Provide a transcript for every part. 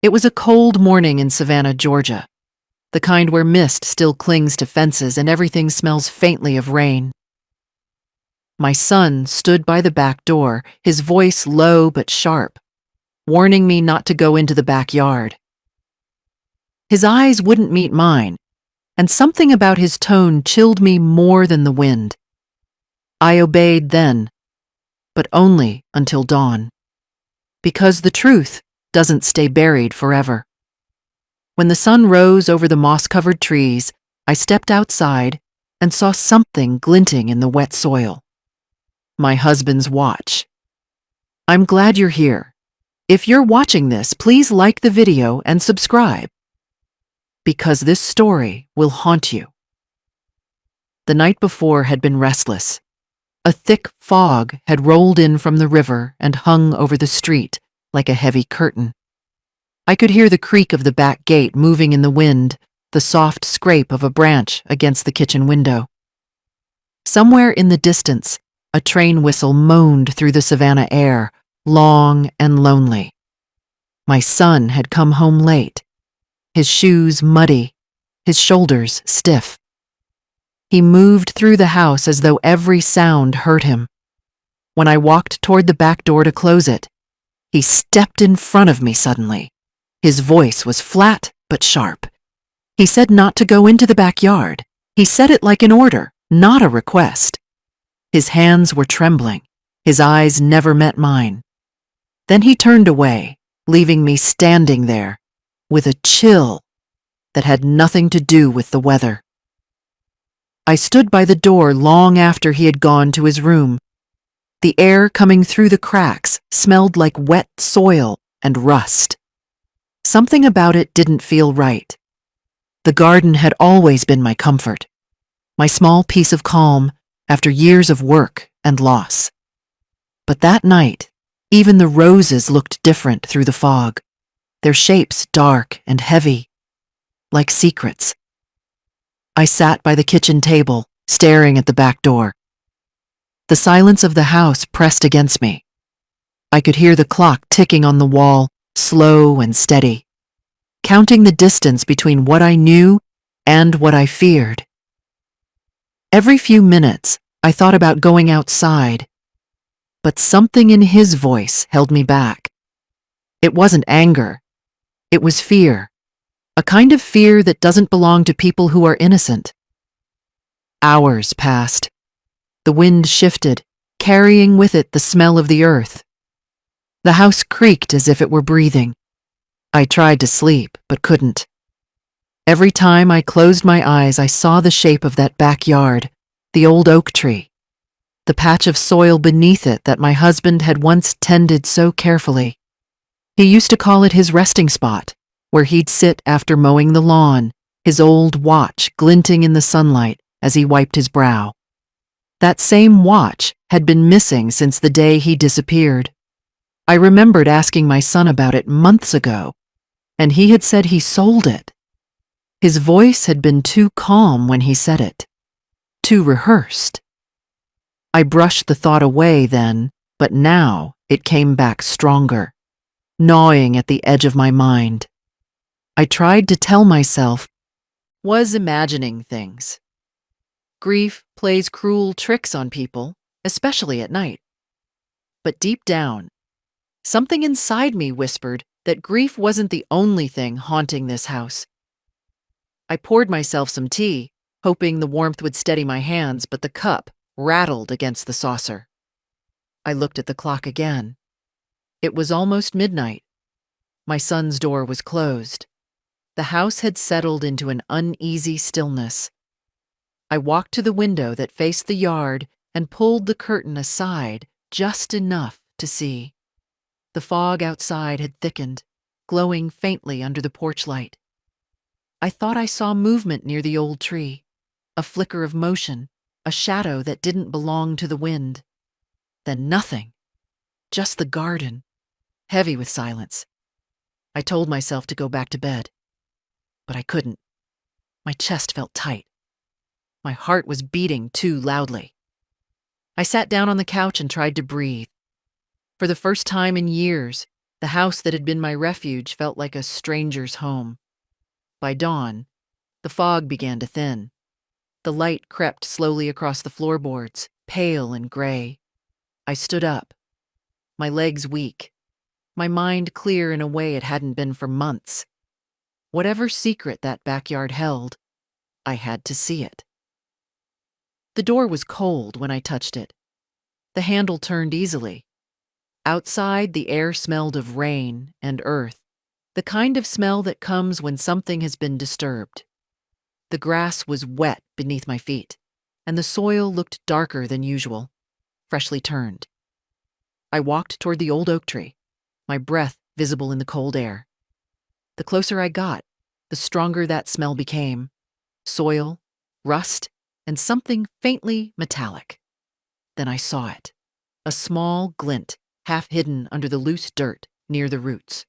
It was a cold morning in Savannah, Georgia, the kind where mist still clings to fences and everything smells faintly of rain. My son stood by the back door, his voice low but sharp, warning me not to go into the backyard. His eyes wouldn't meet mine, and something about his tone chilled me more than the wind. I obeyed then, but only until dawn. Because the truth doesn't stay buried forever. When the sun rose over the moss-covered trees, I stepped outside and saw something glinting in the wet soil. My husband's watch. I'm glad you're here. If you're watching this, please like the video and subscribe, because this story will haunt you. The night before had been restless. A thick fog had rolled in from the river and hung over the street like a heavy curtain. I could hear the creak of the back gate moving in the wind, the soft scrape of a branch against the kitchen window. Somewhere in the distance, a train whistle moaned through the Savannah air, long and lonely. My son had come home late, his shoes muddy, his shoulders stiff. He moved through the house as though every sound hurt him. When I walked toward the back door to close it, he stepped in front of me suddenly. His voice was flat but sharp. He said not to go into the backyard. He said it like an order, not a request. His hands were trembling. His eyes never met mine. Then he turned away, leaving me standing there, with a chill that had nothing to do with the weather. I stood by the door long after he had gone to his room. The air coming through the cracks smelled like wet soil and rust. Something about it didn't feel right. The garden had always been my comfort, my small piece of calm after years of work and loss. But that night, even the roses looked different through the fog, their shapes dark and heavy, like secrets. I sat by the kitchen table, staring at the back door. The silence of the house pressed against me. I could hear the clock ticking on the wall, slow and steady, counting the distance between what I knew and what I feared. Every few minutes, I thought about going outside, but something in his voice held me back. It wasn't anger. It was fear, a kind of fear that doesn't belong to people who are innocent. Hours passed. The wind shifted, carrying with it the smell of the earth. The house creaked as if it were breathing. I tried to sleep, but couldn't. Every time I closed my eyes, I saw the shape of that backyard, the old oak tree, the patch of soil beneath it that my husband had once tended so carefully. He used to call it his resting spot, where he'd sit after mowing the lawn, his old watch glinting in the sunlight as he wiped his brow. That same watch had been missing since the day he disappeared. I remembered asking my son about it months ago, and he had said he sold it. His voice had been too calm when he said it, too rehearsed. I brushed the thought away then, but now it came back stronger, gnawing at the edge of my mind. I tried to tell myself, was imagining things. Grief plays cruel tricks on people, especially at night. But deep down, something inside me whispered that grief wasn't the only thing haunting this house. I poured myself some tea, hoping the warmth would steady my hands, but the cup rattled against the saucer. I looked at the clock again. It was almost midnight. My son's door was closed. The house had settled into an uneasy stillness. I walked to the window that faced the yard and pulled the curtain aside just enough to see. The fog outside had thickened, glowing faintly under the porch light. I thought I saw movement near the old tree, a flicker of motion, a shadow that didn't belong to the wind. Then nothing, just the garden, heavy with silence. I told myself to go back to bed, but I couldn't. My chest felt tight. My heart was beating too loudly. I sat down on the couch and tried to breathe. For the first time in years, The house that had been my refuge felt like a stranger's home. By dawn, the fog began to thin. The light crept slowly across the floorboards, pale and gray. I stood up, my legs weak, my mind clear in a way it hadn't been for months. Whatever secret that backyard held, I had to see it. The door was cold when I touched it. The handle turned easily. Outside, the air smelled of rain and earth, the kind of smell that comes when something has been disturbed. The grass was wet beneath my feet, and the soil looked darker than usual, freshly turned. I walked toward the old oak tree, my breath visible in the cold air. The closer I got, the stronger that smell became. Soil, rust, and something faintly metallic. Then I saw it, a small glint, half hidden under the loose dirt near the roots.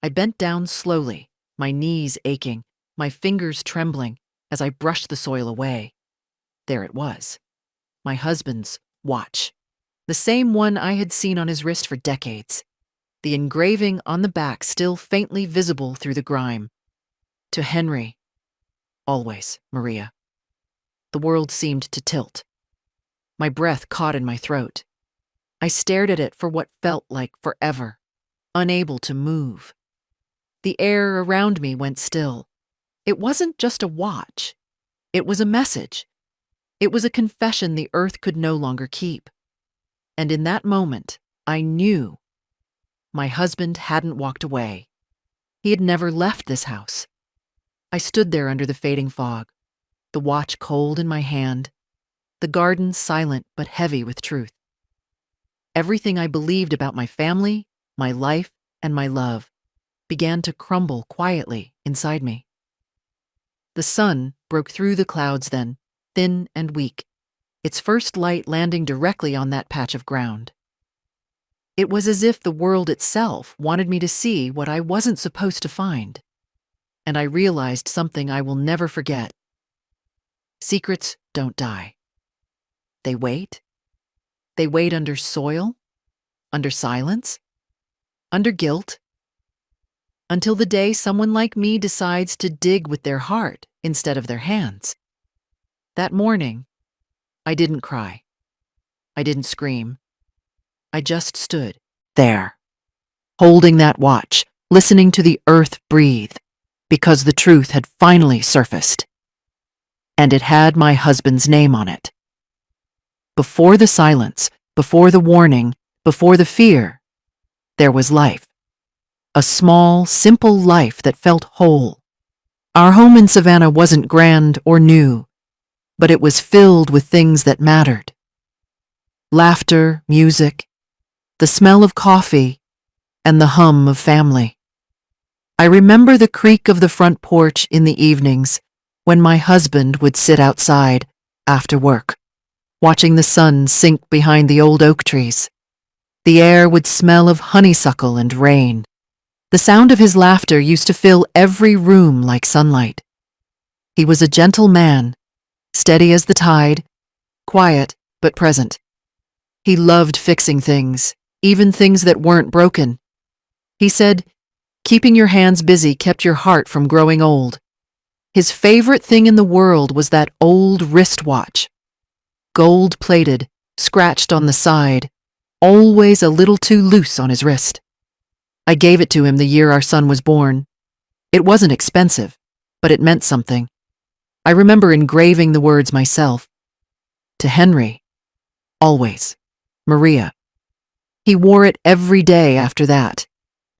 I bent down slowly, my knees aching, my fingers trembling as I brushed the soil away. There it was, my husband's watch, the same one I had seen on his wrist for decades, the engraving on the back still faintly visible through the grime. To Henry, always, Maria. The world seemed to tilt. My breath caught in my throat. I stared at it for what felt like forever, unable to move. The air around me went still. It wasn't just a watch. It was a message. It was a confession the earth could no longer keep. And in that moment, I knew my husband hadn't walked away. He had never left this house. I stood there under the fading fog, the watch cold in my hand, the garden silent but heavy with truth. Everything I believed about my family, my life, and my love began to crumble quietly inside me. The sun broke through the clouds then, thin and weak, its first light landing directly on that patch of ground. It was as if the world itself wanted me to see what I wasn't supposed to find. And I realized something I will never forget. Secrets don't die. They wait. They wait under soil, under silence, under guilt, until the day someone like me decides to dig with their heart instead of their hands. That morning, I didn't cry. I didn't scream. I just stood there, holding that watch, listening to the earth breathe, because the truth had finally surfaced. And it had my husband's name on it. Before the silence, before the warning, before the fear, there was life. A small, simple life that felt whole. Our home in Savannah wasn't grand or new, but it was filled with things that mattered. Laughter, music, the smell of coffee, and the hum of family. I remember the creak of the front porch in the evenings when my husband would sit outside after work, watching the sun sink behind the old oak trees. The air would smell of honeysuckle and rain. The sound of his laughter used to fill every room like sunlight. He was a gentle man, steady as the tide, quiet but present. He loved fixing things, even things that weren't broken. He said, keeping your hands busy kept your heart from growing old. His favorite thing in the world was that old wristwatch. Gold-plated, scratched on the side, always a little too loose on his wrist. I gave it to him the year our son was born. It wasn't expensive, but it meant something. I remember engraving the words myself. To Henry. Always. Maria. He wore it every day after that,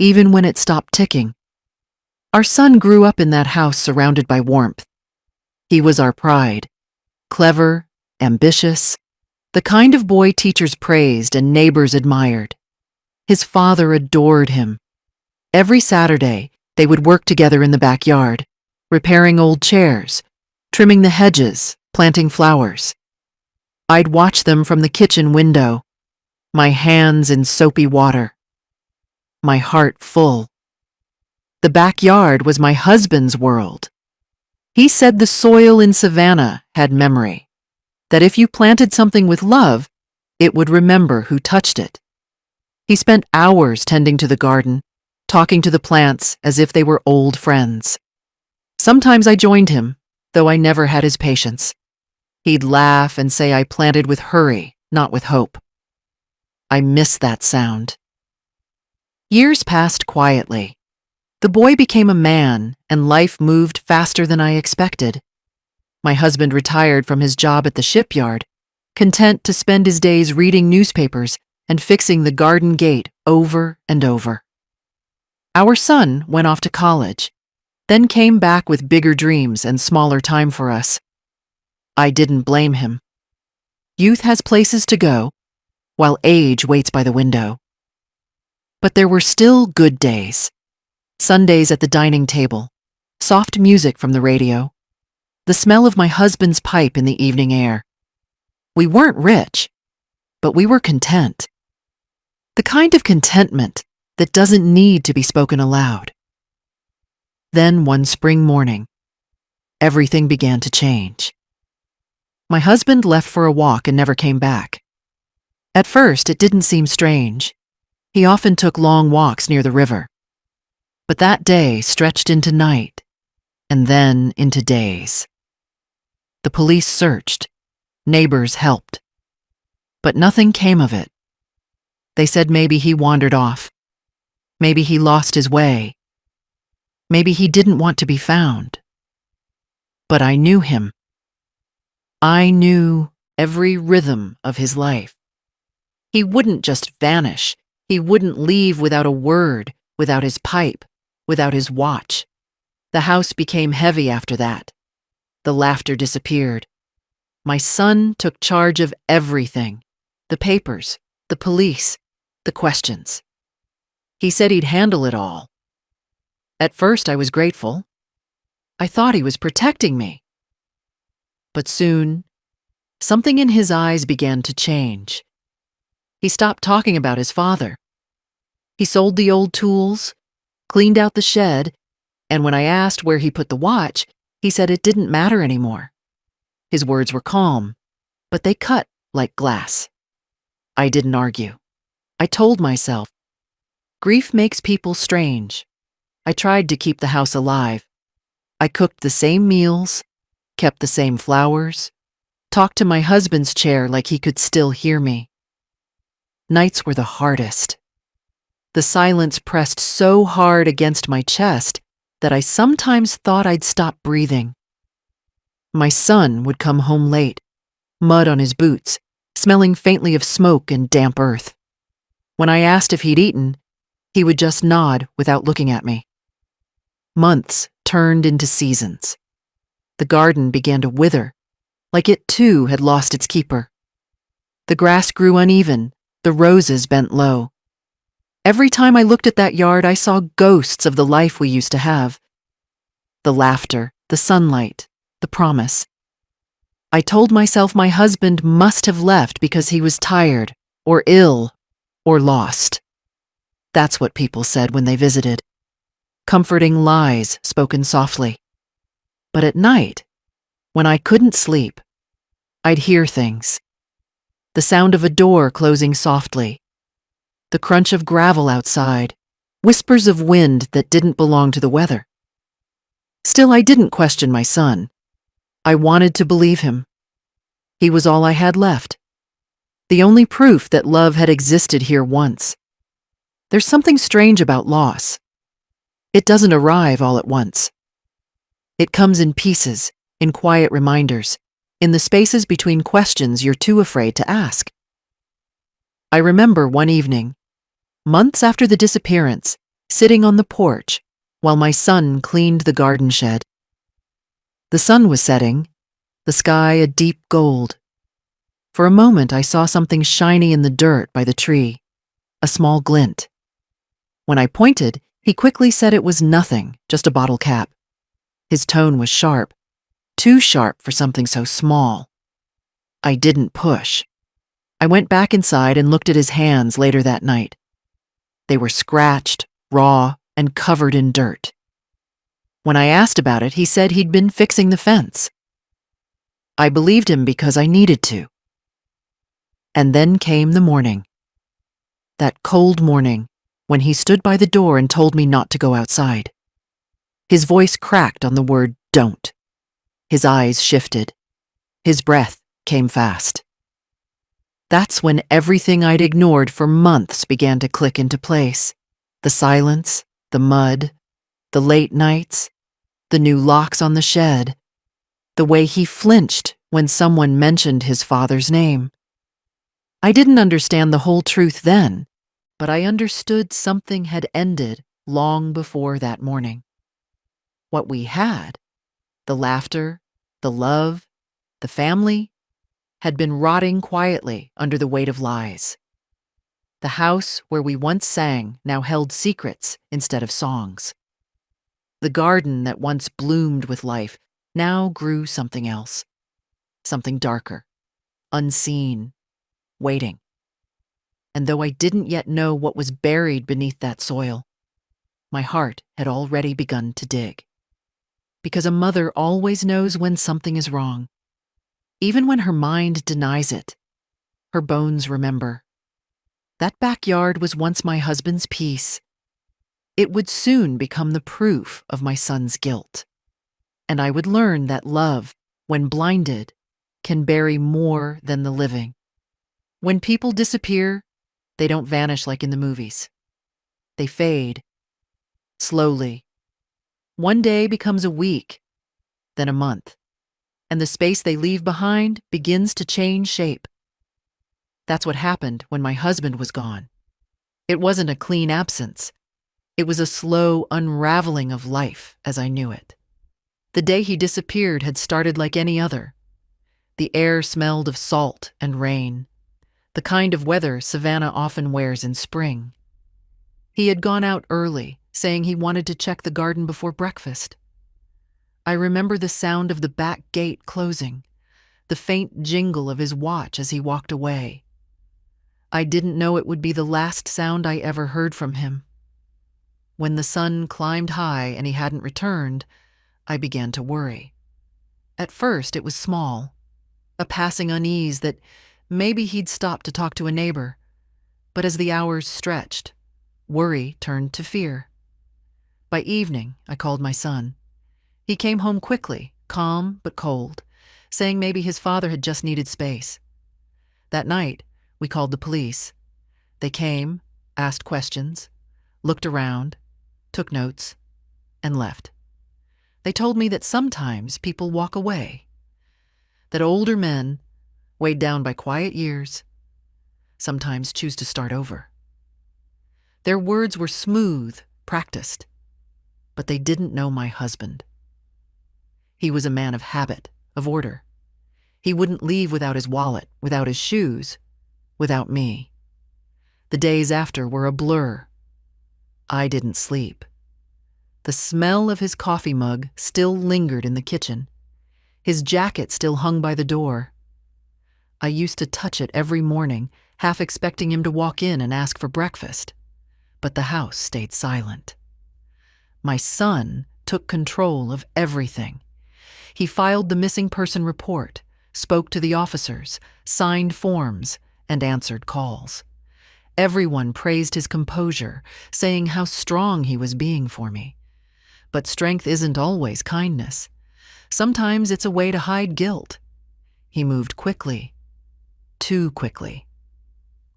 even when it stopped ticking. Our son grew up in that house surrounded by warmth. He was our pride. Clever, ambitious, the kind of boy teachers praised and neighbors admired. His father adored him. Every Saturday, they would work together in the backyard, repairing old chairs, trimming the hedges, planting flowers. I'd watch them from the kitchen window, my hands in soapy water, my heart full. The backyard was my husband's world. He said the soil in Savannah had memory, that if you planted something with love, it would remember who touched it. He spent hours tending to the garden, talking to the plants as if they were old friends. Sometimes I joined him, though I never had his patience. He'd laugh and say I planted with hurry, not with hope. I miss that sound. Years passed quietly. The boy became a man, and life moved faster than I expected. My husband retired from his job at the shipyard, content to spend his days reading newspapers and fixing the garden gate over and over. Our son went off to college, then came back with bigger dreams and smaller time for us. I didn't blame him. Youth has places to go, while age waits by the window. But there were still good days. Sundays at the dining table, soft music from the radio, the smell of my husband's pipe in the evening air. We weren't rich, but we were content. The kind of contentment that doesn't need to be spoken aloud. Then one spring morning, everything began to change. My husband left for a walk and never came back. At first, it didn't seem strange. He often took long walks near the river. But that day stretched into night, and then into days. The police searched. Neighbors helped. But nothing came of it. They said maybe he wandered off. Maybe he lost his way. Maybe he didn't want to be found. But I knew him. I knew every rhythm of his life. He wouldn't just vanish. He wouldn't leave without a word, without his pipe, without his watch. The house became heavy after that. The laughter disappeared. My son took charge of everything. The papers, the police, the questions. He said he'd handle it all. At first, I was grateful. I thought he was protecting me. But soon, something in his eyes began to change. He stopped talking about his father. He sold the old tools, cleaned out the shed, and when I asked where he put the watch, he said it didn't matter anymore. His words were calm, but they cut like glass. I didn't argue. I told myself, grief makes people strange. I tried to keep the house alive. I cooked the same meals, kept the same flowers, talked to my husband's chair like he could still hear me. Nights were the hardest. The silence pressed so hard against my chest that I sometimes thought I'd stop breathing. My son would come home late, mud on his boots, smelling faintly of smoke and damp earth. When I asked if he'd eaten, he would just nod without looking at me. Months turned into seasons. The garden began to wither, like it too had lost its keeper. The grass grew uneven, the roses bent low. Every time I looked at that yard, I saw ghosts of the life we used to have. The laughter, the sunlight, the promise. I told myself my husband must have left because he was tired, or ill, or lost. That's what people said when they visited. Comforting lies spoken softly. But at night, when I couldn't sleep, I'd hear things. The sound of a door closing softly, the crunch of gravel outside, whispers of wind that didn't belong to the weather. Still, I didn't question my son. I wanted to believe him. He was all I had left. The only proof that love had existed here once. There's something strange about loss. It doesn't arrive all at once. It comes in pieces, in quiet reminders, in the spaces between questions you're too afraid to ask. I remember one evening, months after the disappearance, sitting on the porch while my son cleaned the garden shed. The sun was setting, the sky a deep gold. For a moment, I saw something shiny in the dirt by the tree, a small glint. When I pointed, he quickly said it was nothing, just a bottle cap. His tone was sharp, too sharp for something so small. I didn't push. I went back inside and looked at his hands later that night. They were scratched, raw, and covered in dirt. When I asked about it, he said he'd been fixing the fence. I believed him because I needed to. And then came the morning. That cold morning, when he stood by the door and told me not to go outside. His voice cracked on the word "don't." His eyes shifted. His breath came fast. That's when everything I'd ignored for months began to click into place. The silence, the mud, the late nights, the new locks on the shed, the way he flinched when someone mentioned his father's name. I didn't understand the whole truth then, but I understood something had ended long before that morning. What we had, the laughter, the love, the family, had been rotting quietly under the weight of lies. The house where we once sang now held secrets instead of songs. The garden that once bloomed with life now grew something else, something darker, unseen, waiting. And though I didn't yet know what was buried beneath that soil, my heart had already begun to dig. Because a mother always knows when something is wrong. Even when her mind denies it, her bones remember. That backyard was once my husband's peace. It would soon become the proof of my son's guilt. And I would learn that love, when blinded, can bury more than the living. When people disappear, they don't vanish like in the movies. They fade, slowly. One day becomes a week, then a month, and the space they leave behind begins to change shape. That's what happened when my husband was gone. It wasn't a clean absence. It was a slow unraveling of life as I knew it. The day he disappeared had started like any other. The air smelled of salt and rain, the kind of weather Savannah often wears in spring. He had gone out early, saying he wanted to check the garden before breakfast. I remember the sound of the back gate closing, the faint jingle of his watch as he walked away. I didn't know it would be the last sound I ever heard from him. When the sun climbed high and he hadn't returned, I began to worry. At first it was small, a passing unease that maybe he'd stopped to talk to a neighbor. But as the hours stretched, worry turned to fear. By evening, I called my son. He came home quickly, calm but cold, saying maybe his father had just needed space. That night, we called the police. They came, asked questions, looked around, took notes, and left. They told me that sometimes people walk away, that older men, weighed down by quiet years, sometimes choose to start over. Their words were smooth, practiced, but they didn't know my husband. He was a man of habit, of order. He wouldn't leave without his wallet, without his shoes, without me. The days after were a blur. I didn't sleep. The smell of his coffee mug still lingered in the kitchen. His jacket still hung by the door. I used to touch it every morning, half expecting him to walk in and ask for breakfast. But the house stayed silent. My son took control of everything. He filed the missing person report, spoke to the officers, signed forms, and answered calls. Everyone praised his composure, saying how strong he was being for me. But strength isn't always kindness. Sometimes it's a way to hide guilt. He moved quickly, too quickly.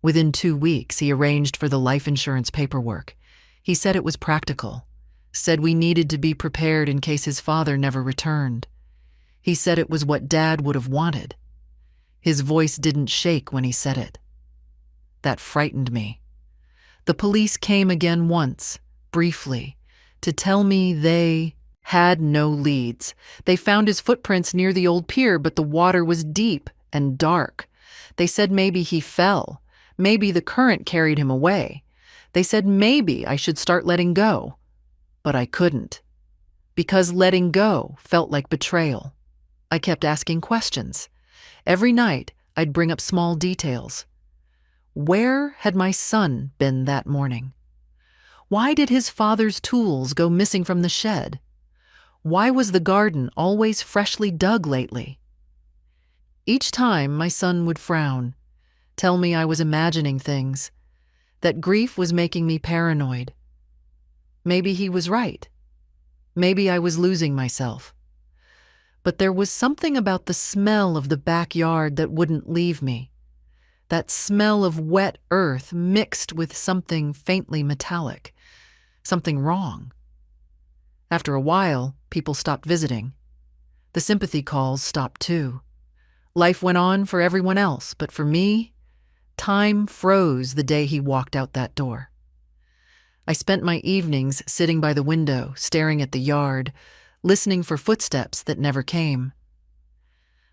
Within 2 weeks, he arranged for the life insurance paperwork. He said it was practical, said we needed to be prepared in case his father never returned. He said it was what Dad would have wanted. His voice didn't shake when he said it. That frightened me. The police came again once, briefly, to tell me they had no leads. They found his footprints near the old pier, but the water was deep and dark. They said maybe he fell. Maybe the current carried him away. They said maybe I should start letting go. But I couldn't. Because letting go felt like betrayal. I kept asking questions. Every night, I'd bring up small details. Where had my son been that morning? Why did his father's tools go missing from the shed? Why was the garden always freshly dug lately? Each time, my son would frown, tell me I was imagining things, that grief was making me paranoid. Maybe he was right. Maybe I was losing myself. But there was something about the smell of the backyard that wouldn't leave me. That smell of wet earth mixed with something faintly metallic. Something wrong. After a while, people stopped visiting. The sympathy calls stopped too. Life went on for everyone else, but for me, time froze the day he walked out that door. I spent my evenings sitting by the window, staring at the yard, listening for footsteps that never came.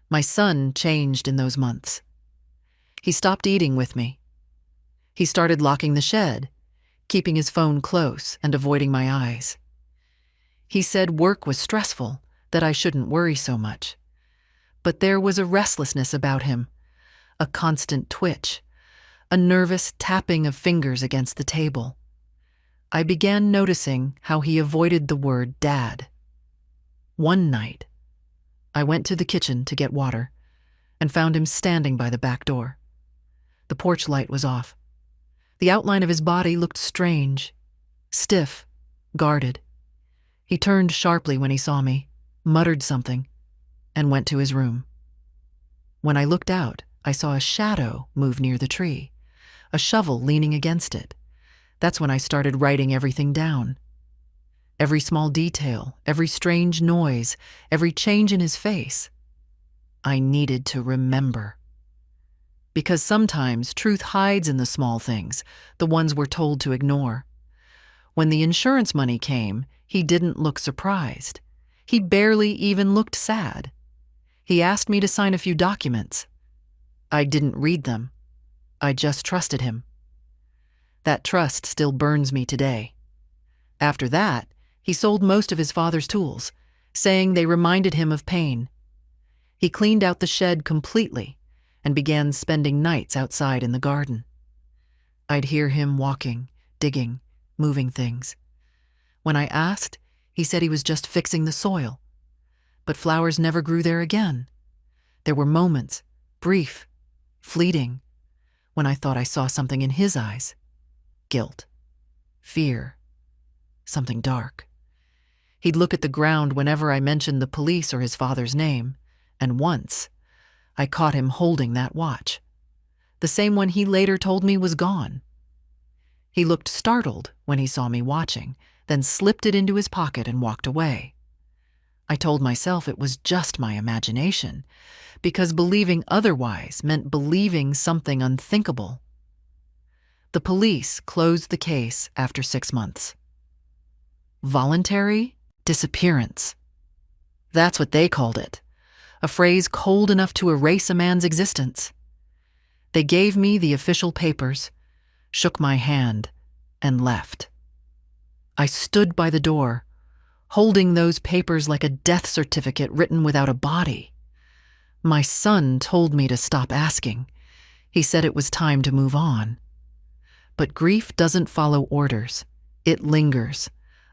My son changed in those months. He stopped eating with me. He started locking the shed, keeping his phone close and avoiding my eyes. He said work was stressful, that I shouldn't worry so much. But there was a restlessness about him, a constant twitch, a nervous tapping of fingers against the table. I began noticing how he avoided the word Dad. One night, I went to the kitchen to get water and found him standing by the back door. The porch light was off. The outline of his body looked strange, stiff, guarded. He turned sharply when he saw me, muttered something, and went to his room. When I looked out, I saw a shadow move near the tree, a shovel leaning against it. That's when I started writing everything down. Every small detail, every strange noise, every change in his face. I needed to remember. Because sometimes truth hides in the small things, the ones we're told to ignore. When the insurance money came, he didn't look surprised. He barely even looked sad. He asked me to sign a few documents. I didn't read them. I just trusted him. That trust still burns me today. After that, he sold most of his father's tools, saying they reminded him of pain. He cleaned out the shed completely and began spending nights outside in the garden. I'd hear him walking, digging, moving things. When I asked, he said he was just fixing the soil. But flowers never grew there again. There were moments, brief, fleeting, when I thought I saw something in his eyes. Guilt, fear, something dark. He'd look at the ground whenever I mentioned the police or his father's name, and once, I caught him holding that watch, the same one he later told me was gone. He looked startled when he saw me watching, then slipped it into his pocket and walked away. I told myself it was just my imagination, because believing otherwise meant believing something unthinkable. The police closed the case after 6 months. Voluntary disappearance. That's what they called it, a phrase cold enough to erase a man's existence. They gave me the official papers, shook my hand, and left. I stood by the door, holding those papers like a death certificate written without a body. My son told me to stop asking. He said it was time to move on. But grief doesn't follow orders. It lingers,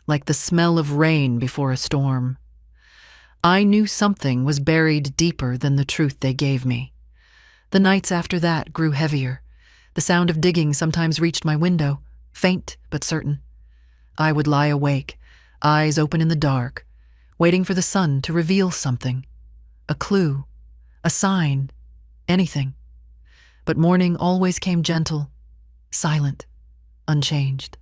like the smell of rain before a storm. I knew something was buried deeper than the truth they gave me. The nights after that grew heavier. The sound of digging sometimes reached my window, faint but certain. I would lie awake, eyes open in the dark, waiting for the sun to reveal something. A clue, a sign, anything. But morning always came gentle, silent, unchanged.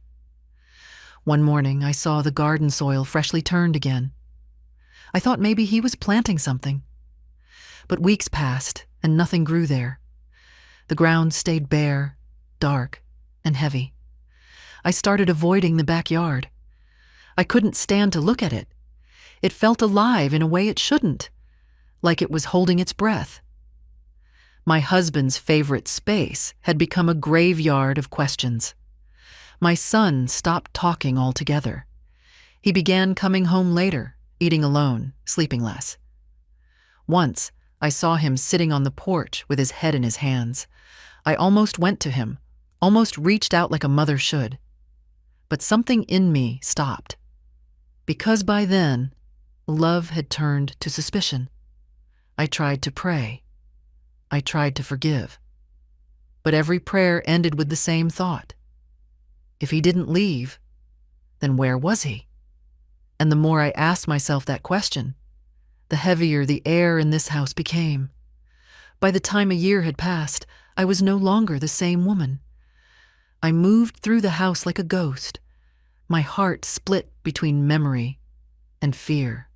One morning I saw the garden soil freshly turned again. I thought maybe he was planting something. But weeks passed and nothing grew there. The ground stayed bare, dark, and heavy. I started avoiding the backyard. I couldn't stand to look at it. It felt alive in a way it shouldn't, like it was holding its breath. My husband's favorite space had become a graveyard of questions. My son stopped talking altogether. He began coming home later, eating alone, sleeping less. Once, I saw him sitting on the porch with his head in his hands. I almost went to him, almost reached out like a mother should. But something in me stopped. Because by then, love had turned to suspicion. I tried to pray. I tried to forgive. But every prayer ended with the same thought. If he didn't leave, then where was he? And the more I asked myself that question, the heavier the air in this house became. By the time a year had passed, I was no longer the same woman. I moved through the house like a ghost, my heart split between memory and fear.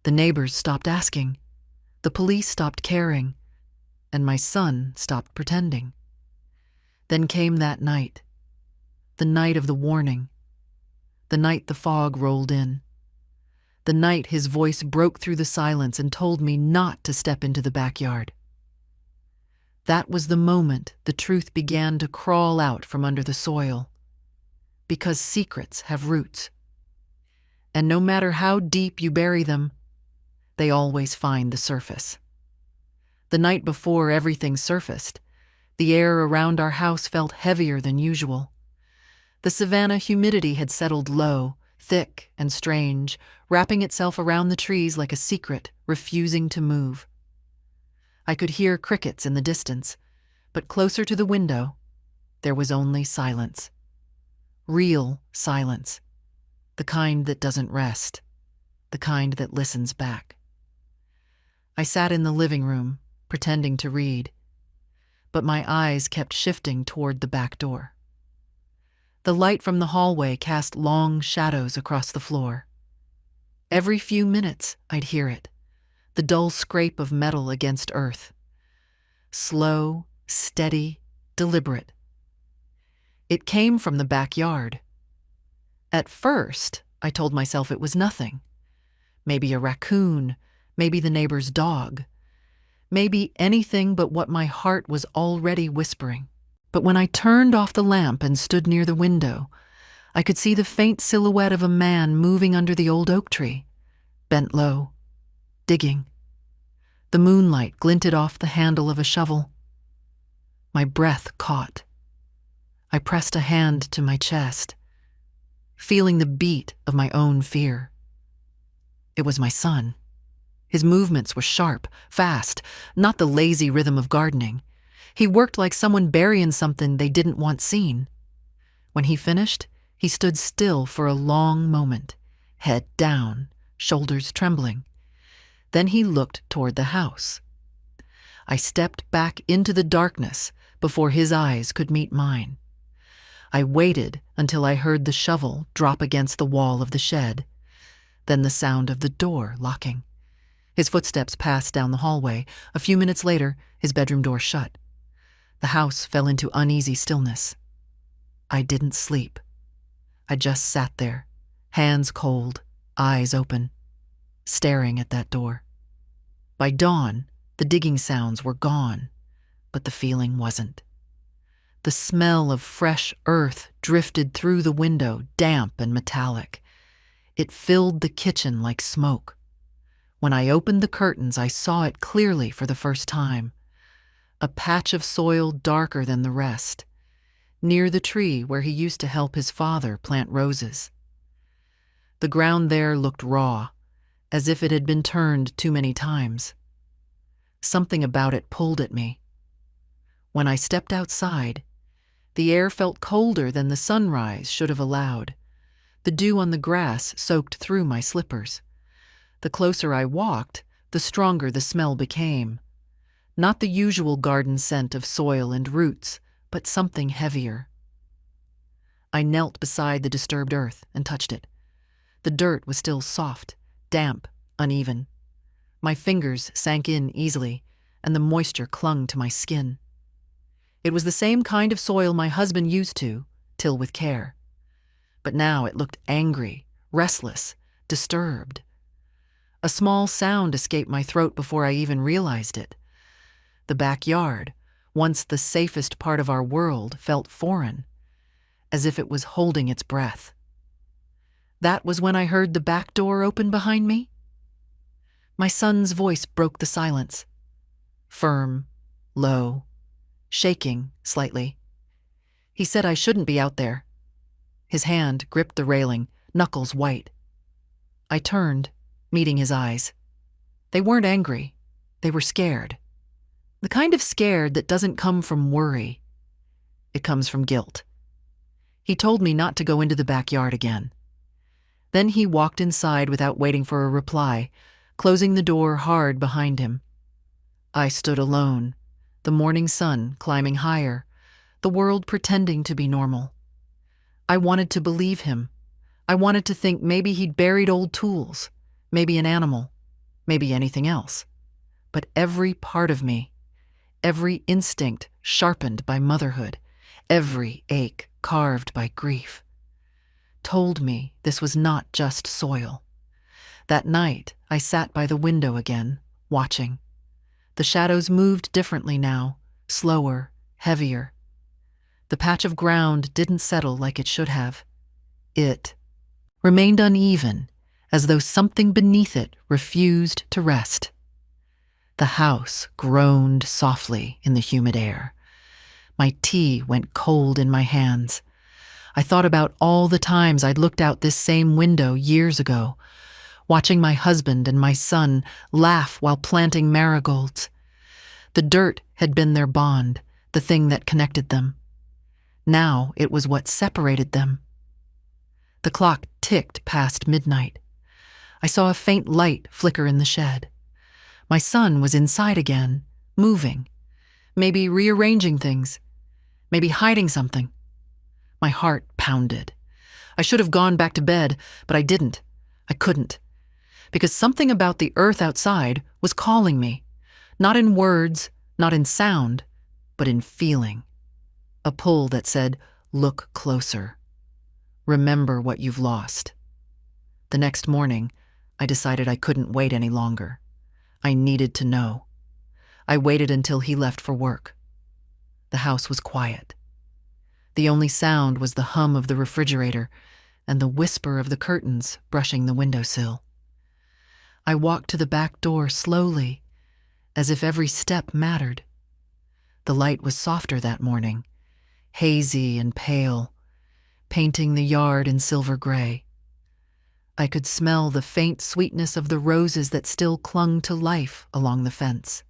The neighbors stopped asking, the police stopped caring, and my son stopped pretending. Then came that night, the night of the warning, the night the fog rolled in, the night his voice broke through the silence and told me not to step into the backyard. That was the moment the truth began to crawl out from under the soil, because secrets have roots. And no matter how deep you bury them, they always find the surface. The night before everything surfaced, the air around our house felt heavier than usual. The Savannah humidity had settled low, thick and strange, wrapping itself around the trees like a secret, refusing to move. I could hear crickets in the distance, but closer to the window, there was only silence. Real silence. The kind that doesn't rest. The kind that listens back. I sat in the living room, pretending to read, but my eyes kept shifting toward the back door. The light from the hallway cast long shadows across the floor. Every few minutes, I'd hear it, the dull scrape of metal against earth. Slow, steady, deliberate. It came from the backyard. At first, I told myself it was nothing. Maybe a raccoon, maybe the neighbor's dog, maybe anything but what my heart was already whispering. But when I turned off the lamp and stood near the window, I could see the faint silhouette of a man moving under the old oak tree, bent low, digging. The moonlight glinted off the handle of a shovel. My breath caught. I pressed a hand to my chest, feeling the beat of my own fear. It was my son. His movements were sharp, fast, not the lazy rhythm of gardening. He worked like someone burying something they didn't want seen. When he finished, he stood still for a long moment, head down, shoulders trembling. Then he looked toward the house. I stepped back into the darkness before his eyes could meet mine. I waited until I heard the shovel drop against the wall of the shed, then the sound of the door locking. His footsteps passed down the hallway. A few minutes later, his bedroom door shut. The house fell into uneasy stillness. I didn't sleep. I just sat there, hands cold, eyes open, staring at that door. By dawn, the digging sounds were gone, but the feeling wasn't. The smell of fresh earth drifted through the window, damp and metallic. It filled the kitchen like smoke. When I opened the curtains, I saw it clearly for the first time. A patch of soil darker than the rest, near the tree where he used to help his father plant roses. The ground there looked raw, as if it had been turned too many times. Something about it pulled at me. When I stepped outside, the air felt colder than the sunrise should have allowed. The dew on the grass soaked through my slippers. The closer I walked, the stronger the smell became. Not the usual garden scent of soil and roots, but something heavier. I knelt beside the disturbed earth and touched it. The dirt was still soft, damp, uneven. My fingers sank in easily, and the moisture clung to my skin. It was the same kind of soil my husband used to, till with care. But now it looked angry, restless, disturbed. A small sound escaped my throat before I even realized it. The backyard, once the safest part of our world, felt foreign, as if it was holding its breath. That was when I heard the back door open behind me. My son's voice broke the silence. Firm, low, shaking slightly. He said I shouldn't be out there. His hand gripped the railing, knuckles white. I turned, meeting his eyes. They weren't angry. They were scared. The kind of scared that doesn't come from worry. It comes from guilt. He told me not to go into the backyard again. Then he walked inside without waiting for a reply, closing the door hard behind him. I stood alone, the morning sun climbing higher, the world pretending to be normal. I wanted to believe him. I wanted to think maybe he'd buried old tools, maybe an animal, maybe anything else. But every part of me, every instinct sharpened by motherhood, every ache carved by grief, told me this was not just soil. That night, I sat by the window again, watching. The shadows moved differently now, slower, heavier. The patch of ground didn't settle like it should have. It remained uneven, as though something beneath it refused to rest. The house groaned softly in the humid air. My tea went cold in my hands. I thought about all the times I'd looked out this same window years ago, watching my husband and my son laugh while planting marigolds. The dirt had been their bond, the thing that connected them. Now it was what separated them. The clock ticked past midnight. I saw a faint light flicker in the shed. My son was inside again, moving, maybe rearranging things, maybe hiding something. My heart pounded. I should have gone back to bed, but I didn't. I couldn't. Because something about the earth outside was calling me, not in words, not in sound, but in feeling. A pull that said, "Look closer. Remember what you've lost." The next morning, I decided I couldn't wait any longer. I needed to know. I waited until he left for work. The house was quiet. The only sound was the hum of the refrigerator and the whisper of the curtains brushing the windowsill. I walked to the back door slowly, as if every step mattered. The light was softer that morning, hazy and pale, painting the yard in silver gray. I could smell the faint sweetness of the roses that still clung to life along the fence.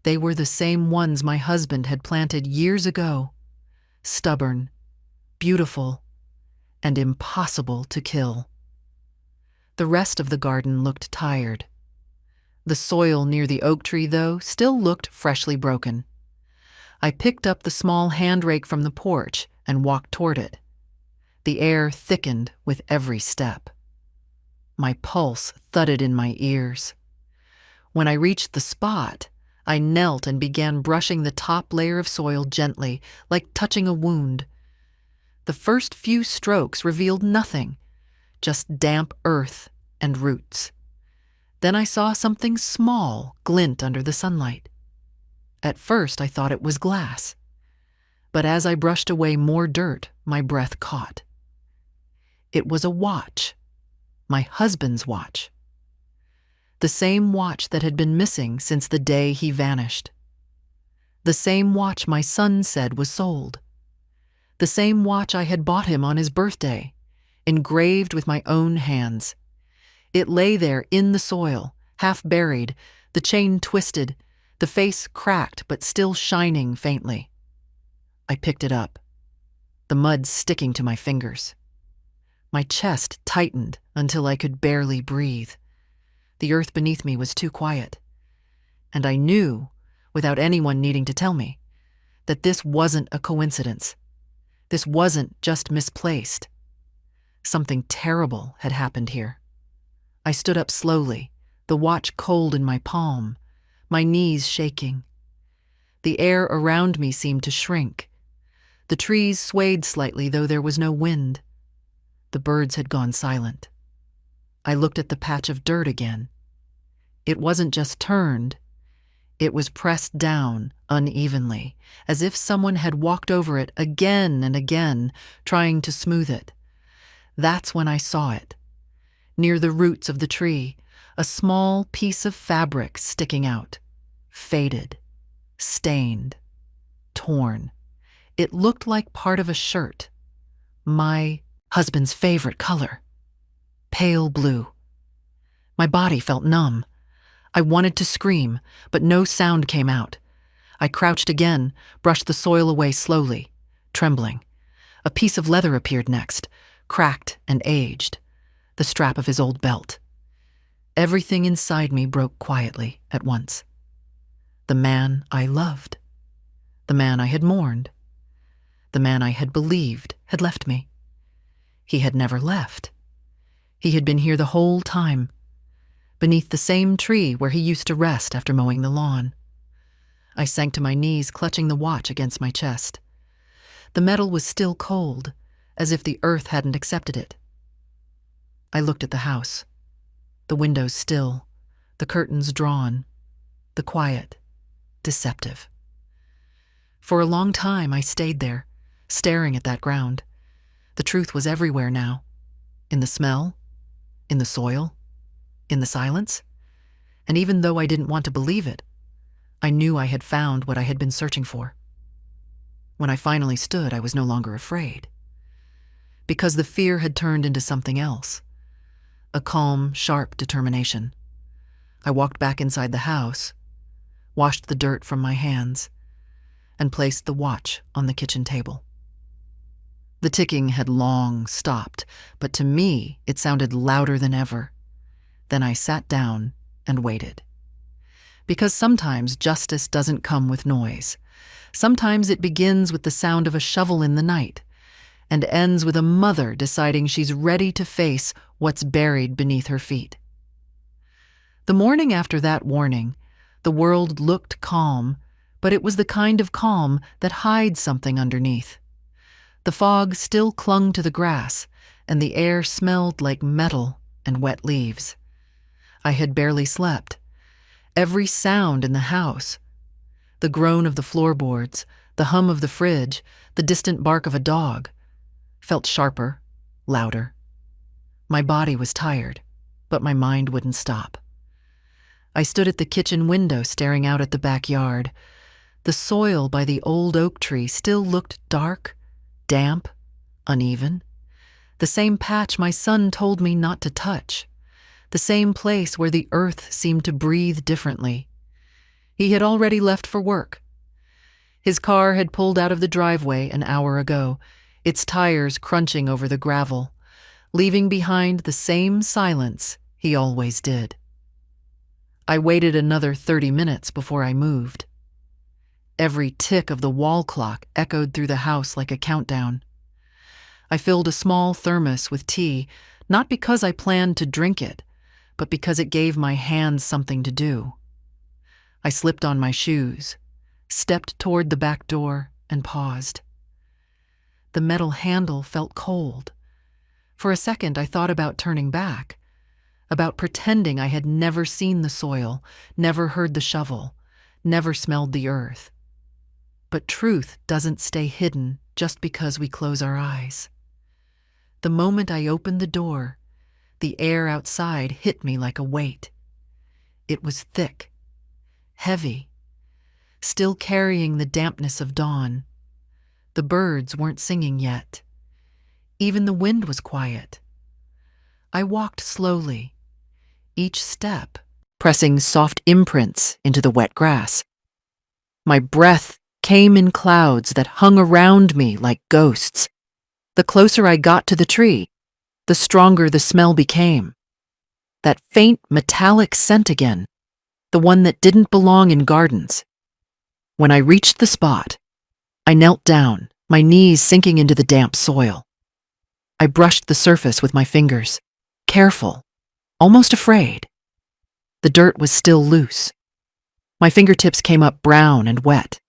They were the same ones my husband had planted years ago, stubborn, beautiful, and impossible to kill. The rest of the garden looked tired. The soil near the oak tree, though, still looked freshly broken. I picked up the small hand rake from the porch and walked toward it. The air thickened with every step. My pulse thudded in my ears. When I reached the spot, I knelt and began brushing the top layer of soil gently, like touching a wound. The first few strokes revealed nothing, just damp earth and roots. Then I saw something small glint under the sunlight. At first I thought it was glass, but as I brushed away more dirt, my breath caught. It was a watch. My husband's watch. The same watch that had been missing since the day he vanished. The same watch my son said was sold. The same watch I had bought him on his birthday, engraved with my own hands. It lay there in the soil, half buried, the chain twisted, the face cracked but still shining faintly. I picked it up, the mud sticking to my fingers. My chest tightened until I could barely breathe. The earth beneath me was too quiet. And I knew, without anyone needing to tell me, that this wasn't a coincidence. This wasn't just misplaced. Something terrible had happened here. I stood up slowly, the watch cold in my palm, my knees shaking. The air around me seemed to shrink. The trees swayed slightly, though there was no wind. The birds had gone silent. I looked at the patch of dirt again. It wasn't just turned. It was pressed down unevenly, as if someone had walked over it again and again, trying to smooth it. That's when I saw it. Near the roots of the tree, a small piece of fabric sticking out, faded, stained, torn. It looked like part of a shirt. My husband's favorite color. Pale blue. My body felt numb. I wanted to scream, but no sound came out. I crouched again, brushed the soil away slowly, trembling. A piece of leather appeared next, cracked and aged, the strap of his old belt. Everything inside me broke quietly at once. The man I loved. The man I had mourned. The man I had believed had left me. He had never left. He had been here the whole time, beneath the same tree where he used to rest after mowing the lawn. I sank to my knees, clutching the watch against my chest. The metal was still cold, as if the earth hadn't accepted it. I looked at the house. The windows still, the curtains drawn, the quiet, deceptive. For a long time I stayed there, staring at that ground. The truth was everywhere now. In the smell, in the soil, in the silence. And even though I didn't want to believe it, I knew I had found what I had been searching for. When I finally stood, I was no longer afraid. Because the fear had turned into something else. A calm, sharp determination. I walked back inside the house, washed the dirt from my hands, and placed the watch on the kitchen table. The ticking had long stopped, but to me it sounded louder than ever. Then I sat down and waited. Because sometimes justice doesn't come with noise. Sometimes it begins with the sound of a shovel in the night and ends with a mother deciding she's ready to face what's buried beneath her feet. The morning after that warning, the world looked calm, but it was the kind of calm that hides something underneath. The fog still clung to the grass, and the air smelled like metal and wet leaves. I had barely slept. Every sound in the house, the groan of the floorboards, the hum of the fridge, the distant bark of a dog, felt sharper, louder. My body was tired, but my mind wouldn't stop. I stood at the kitchen window staring out at the backyard. The soil by the old oak tree still looked dark, damp, uneven. The same patch my son told me not to touch. The same place where the earth seemed to breathe differently. He had already left for work. His car had pulled out of the driveway an hour ago, its tires crunching over the gravel, leaving behind the same silence he always did. I waited another 30 minutes before I moved. Every tick of the wall clock echoed through the house like a countdown. I filled a small thermos with tea, not because I planned to drink it, but because it gave my hands something to do. I slipped on my shoes, stepped toward the back door, and paused. The metal handle felt cold. For a second, I thought about turning back, about pretending I had never seen the soil, never heard the shovel, never smelled the earth. But truth doesn't stay hidden just because we close our eyes. The moment I opened the door, the air outside hit me like a weight. It was thick, heavy, still carrying the dampness of dawn. The birds weren't singing yet. Even the wind was quiet. I walked slowly, each step pressing soft imprints into the wet grass. My breath came in clouds that hung around me like ghosts. The closer I got to the tree, the stronger the smell became. That faint metallic scent again, the one that didn't belong in gardens. When I reached the spot, I knelt down, my knees sinking into the damp soil. I brushed the surface with my fingers, careful, almost afraid. The dirt was still loose. My fingertips came up brown and wet.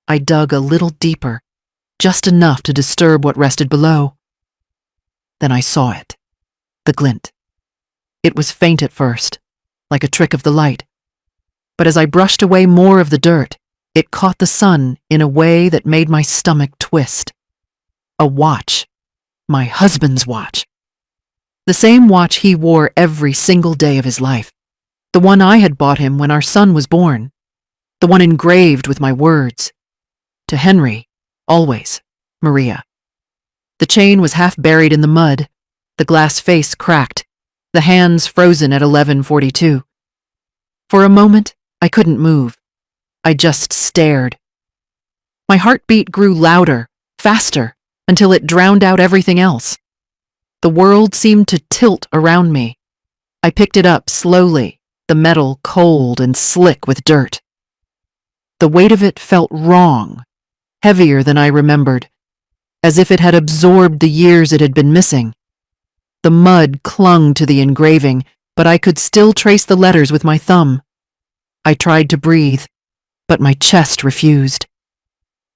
I dug a little deeper, just enough to disturb what rested below. Then I saw it, the glint. It was faint at first, like a trick of the light. But as I brushed away more of the dirt, it caught the sun in a way that made my stomach twist. A watch, my husband's watch. The same watch he wore every single day of his life. The one I had bought him when our son was born. The one engraved with my words. To Henry, always, Maria. The chain was half buried in the mud, the glass face cracked, the hands frozen at 11:42. For a moment, I couldn't move. I just stared. My heartbeat grew louder, faster, until it drowned out everything else. The world seemed to tilt around me. I picked it up slowly, the metal cold and slick with dirt. The weight of it felt wrong, heavier than I remembered, as if it had absorbed the years it had been missing. The mud clung to the engraving, but I could still trace the letters with my thumb. I tried to breathe, but my chest refused.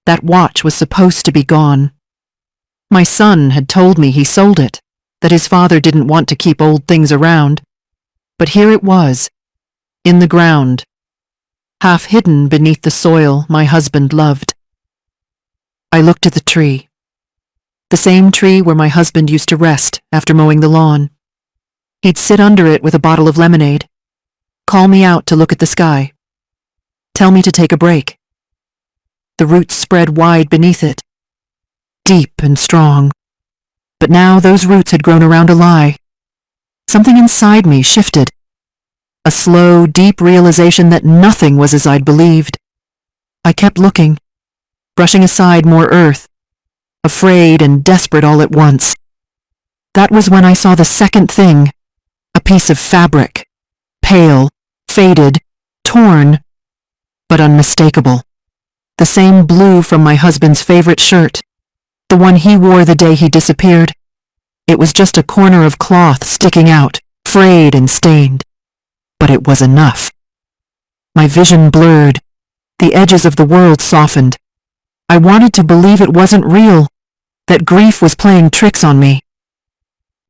That watch was supposed to be gone. My son had told me he sold it, that his father didn't want to keep old things around. But here it was, in the ground, half hidden beneath the soil my husband loved. I looked at the tree. The same tree where my husband used to rest after mowing the lawn. He'd sit under it with a bottle of lemonade, call me out to look at the sky, tell me to take a break. The roots spread wide beneath it, deep and strong. But now those roots had grown around a lie. Something inside me shifted. A slow, deep realization that nothing was as I'd believed. I kept looking, brushing aside more earth, afraid and desperate all at once. That was when I saw the second thing, a piece of fabric, pale, faded, torn, but unmistakable. The same blue from my husband's favorite shirt, the one he wore the day he disappeared. It was just a corner of cloth sticking out, frayed and stained. But it was enough. My vision blurred. The edges of the world softened. I wanted to believe it wasn't real, that grief was playing tricks on me.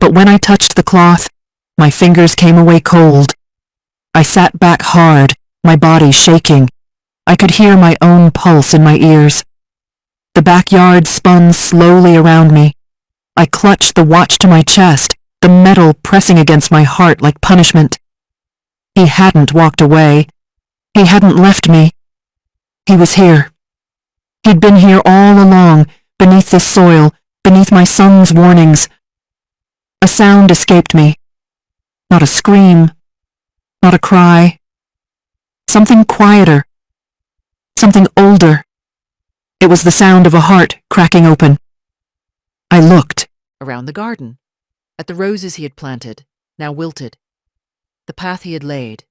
But when I touched the cloth, my fingers came away cold. I sat back hard, my body shaking. I could hear my own pulse in my ears. The backyard spun slowly around me. I clutched the watch to my chest, the metal pressing against my heart like punishment. He hadn't walked away. He hadn't left me. He was here. He'd been here all along, beneath this soil, beneath my son's warnings. A sound escaped me. Not a scream, not a cry. Something quieter. Something older. It was the sound of a heart cracking open. I looked. Around the garden, at the roses he had planted, now wilted. The path he had laid,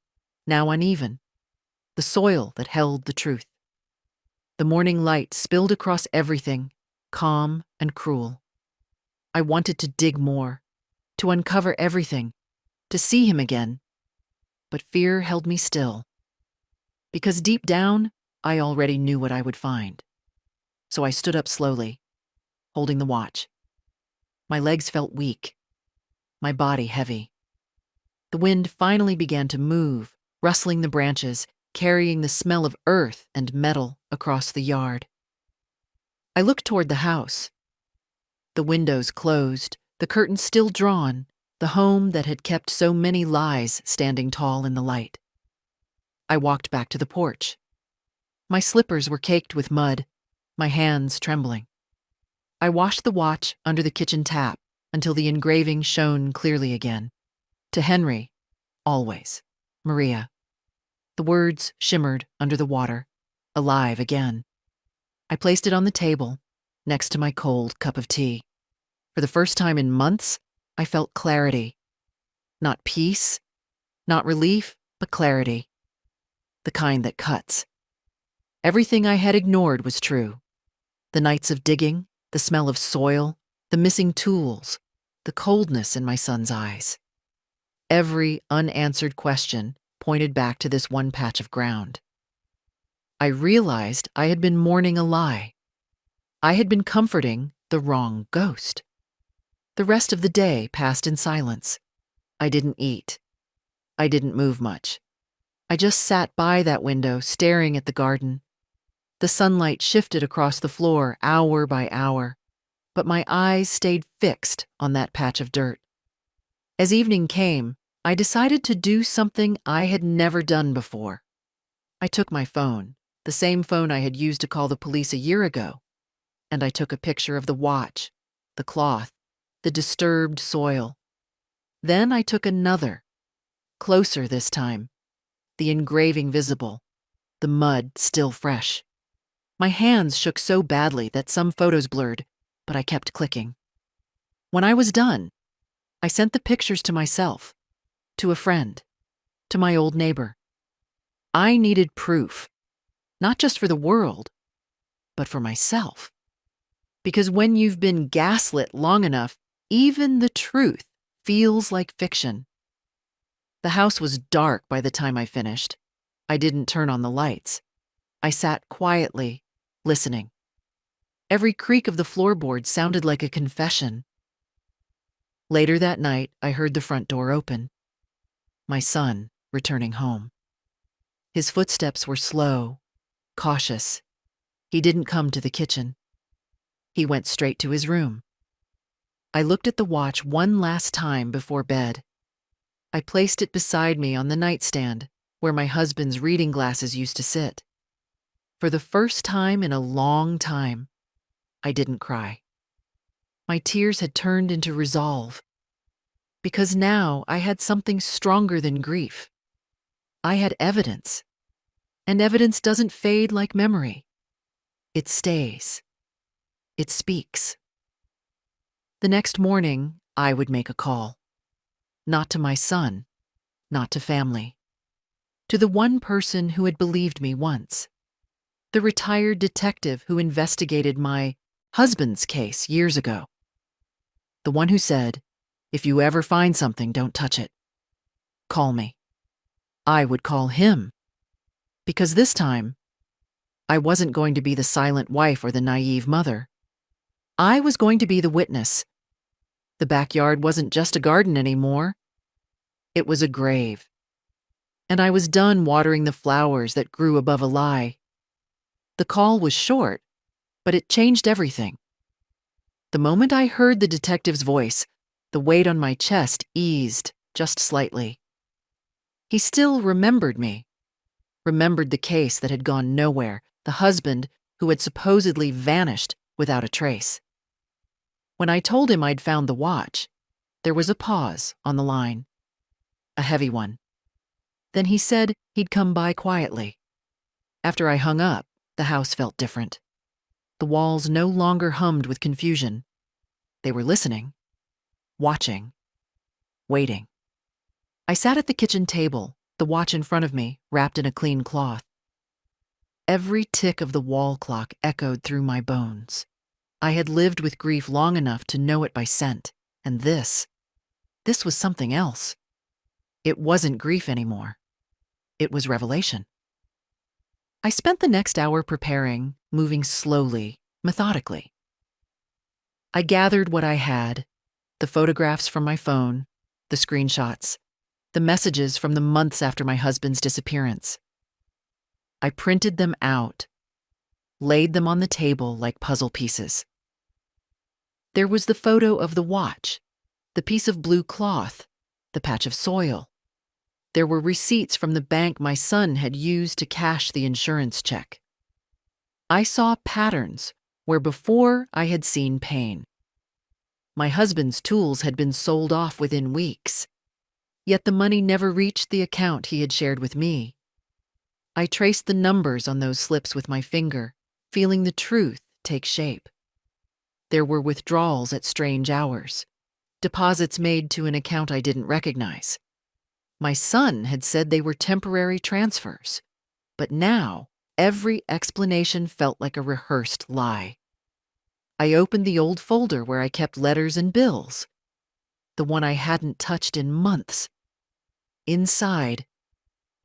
now uneven. The soil that held the truth. The morning light spilled across everything, calm and cruel. I wanted to dig more, to uncover everything, to see him again. But fear held me still. Because deep down, I already knew what I would find. So I stood up slowly, holding the watch. My legs felt weak, my body heavy. The wind finally began to move, rustling the branches, carrying the smell of earth and metal across the yard. I looked toward the house. The windows closed, the curtains still drawn, the home that had kept so many lies standing tall in the light. I walked back to the porch. My slippers were caked with mud, my hands trembling. I washed the watch under the kitchen tap until the engraving shone clearly again. To Henry, always. Maria. The words shimmered under the water, alive again. I placed it on the table, next to my cold cup of tea. For the first time in months, I felt clarity. Not peace, not relief, but clarity. The kind that cuts. Everything I had ignored was true. The nights of digging, the smell of soil, the missing tools, the coldness in my son's eyes. Every unanswered question pointed back to this one patch of ground. I realized I had been mourning a lie. I had been comforting the wrong ghost. The rest of the day passed in silence. I didn't eat. I didn't move much. I just sat by that window, staring at the garden. The sunlight shifted across the floor hour by hour, but my eyes stayed fixed on that patch of dirt. As evening came, I decided to do something I had never done before. I took my phone, the same phone I had used to call the police a year ago, and I took a picture of the watch, the cloth, the disturbed soil. Then I took another, closer this time, the engraving visible, the mud still fresh. My hands shook so badly that some photos blurred, but I kept clicking. When I was done, I sent the pictures to myself, to a friend, to my old neighbor. I needed proof, not just for the world, but for myself. Because when you've been gaslit long enough, even the truth feels like fiction. The house was dark by the time I finished. I didn't turn on the lights. I sat quietly, listening. Every creak of the floorboard sounded like a confession. Later that night, I heard the front door open. My son returning home. His footsteps were slow, cautious. He didn't come to the kitchen. He went straight to his room. I looked at the watch one last time before bed. I placed it beside me on the nightstand, where my husband's reading glasses used to sit. For the first time in a long time, I didn't cry. My tears had turned into resolve, because now I had something stronger than grief. I had evidence, and evidence doesn't fade like memory. It stays. It speaks. The next morning, I would make a call. Not to my son, not to family. To the one person who had believed me once. The retired detective who investigated my husband's case years ago. The one who said, "If you ever find something, don't touch it. Call me." I would call him. Because this time, I wasn't going to be the silent wife or the naive mother. I was going to be the witness. The backyard wasn't just a garden anymore. It was a grave. And I was done watering the flowers that grew above a lie. The call was short, but it changed everything. The moment I heard the detective's voice, the weight on my chest eased just slightly. He still remembered me. Remembered the case that had gone nowhere, the husband who had supposedly vanished without a trace. When I told him I'd found the watch, there was a pause on the line. A heavy one. Then he said he'd come by quietly. After I hung up, the house felt different. The walls no longer hummed with confusion. They were listening, watching, waiting. I sat at the kitchen table, the watch in front of me, wrapped in a clean cloth. Every tick of the wall clock echoed through my bones. I had lived with grief long enough to know it by scent, and this was something else. It wasn't grief anymore. It was revelation. I spent the next hour preparing, moving slowly, methodically. I gathered what I had, the photographs from my phone, the screenshots, the messages from the months after my husband's disappearance. I printed them out, laid them on the table like puzzle pieces. There was the photo of the watch, the piece of blue cloth, the patch of soil. There were receipts from the bank my son had used to cash the insurance check. I saw patterns where before I had seen pain. My husband's tools had been sold off within weeks, yet the money never reached the account he had shared with me. I traced the numbers on those slips with my finger, feeling the truth take shape. There were withdrawals at strange hours, deposits made to an account I didn't recognize. My son had said they were temporary transfers, but now every explanation felt like a rehearsed lie. I opened the old folder where I kept letters and bills, the one I hadn't touched in months. Inside,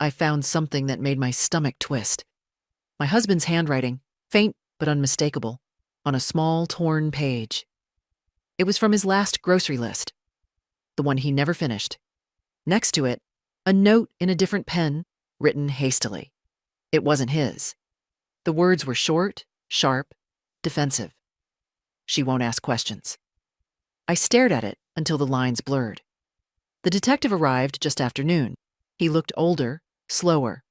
I found something that made my stomach twist. My husband's handwriting, faint but unmistakable, on a small torn page. It was from his last grocery list, the one he never finished. Next to it, a note in a different pen, written hastily. It wasn't his. The words were short, sharp, defensive. She won't ask questions. I stared at it until the lines blurred. The detective arrived just after noon. He looked older, slower,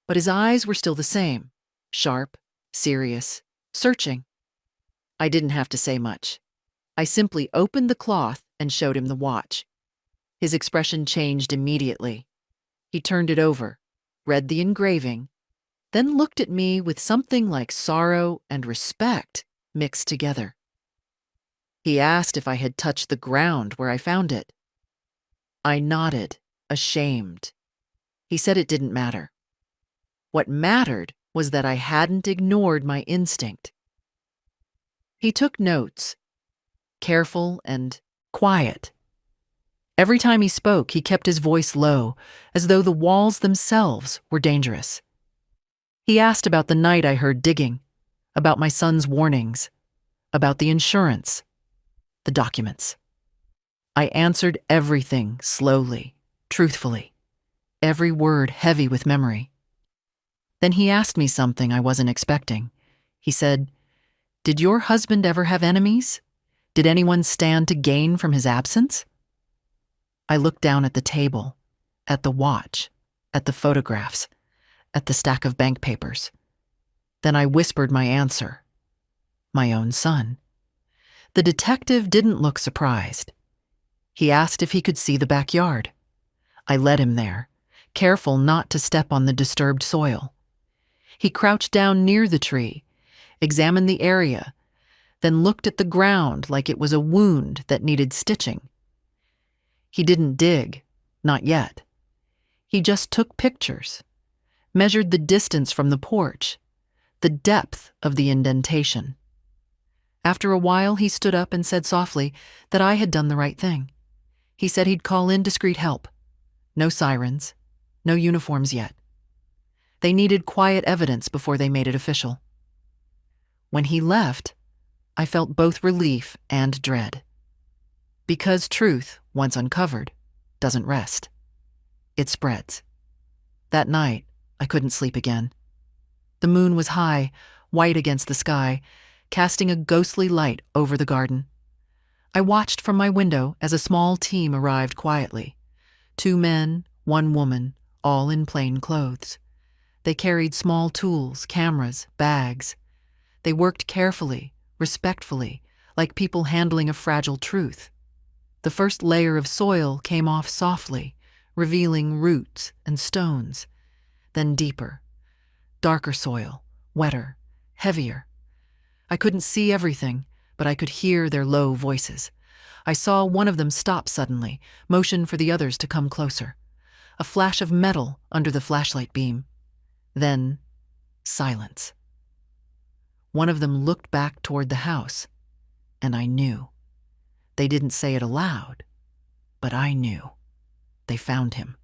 but his eyes were still the same, sharp, serious, searching. I didn't have to say much. I simply opened the cloth and showed him the watch. His expression changed immediately. He turned it over, read the engraving, then looked at me with something like sorrow and respect mixed together. He asked if I had touched the ground where I found it. I nodded, ashamed. He said it didn't matter. What mattered was that I hadn't ignored my instinct. He took notes, careful and quiet. Every time he spoke, he kept his voice low, as though the walls themselves were dangerous. He asked about the night I heard digging, about my son's warnings, about the insurance, the documents. I answered everything slowly, truthfully, every word heavy with memory. Then he asked me something I wasn't expecting. He said, "Did your husband ever have enemies? Did anyone stand to gain from his absence?" I looked down at the table, at the watch, at the photographs, at the stack of bank papers. Then I whispered my answer. My own son. The detective didn't look surprised. He asked if he could see the backyard. I led him there, careful not to step on the disturbed soil. He crouched down near the tree, examined the area, then looked at the ground like it was a wound that needed stitching. He didn't dig, not yet. He just took pictures, measured the distance from the porch, the depth of the indentation. After a while, he stood up and said softly that I had done the right thing. He said he'd call in discreet help. No sirens, no uniforms yet. They needed quiet evidence before they made it official. When he left, I felt both relief and dread. Because truth, once uncovered, doesn't rest. It spreads. That night, I couldn't sleep again. The moon was high, white against the sky, casting a ghostly light over the garden. I watched from my window as a small team arrived quietly. 2 men, 1 woman, all in plain clothes. They carried small tools, cameras, bags. They worked carefully, respectfully, like people handling a fragile truth. The first layer of soil came off softly, revealing roots and stones. Then deeper, darker soil, wetter, heavier. I couldn't see everything, but I could hear their low voices. I saw one of them stop suddenly, motion for the others to come closer. A flash of metal under the flashlight beam. Then, silence. One of them looked back toward the house, and I knew. They didn't say it aloud, but I knew. They found him.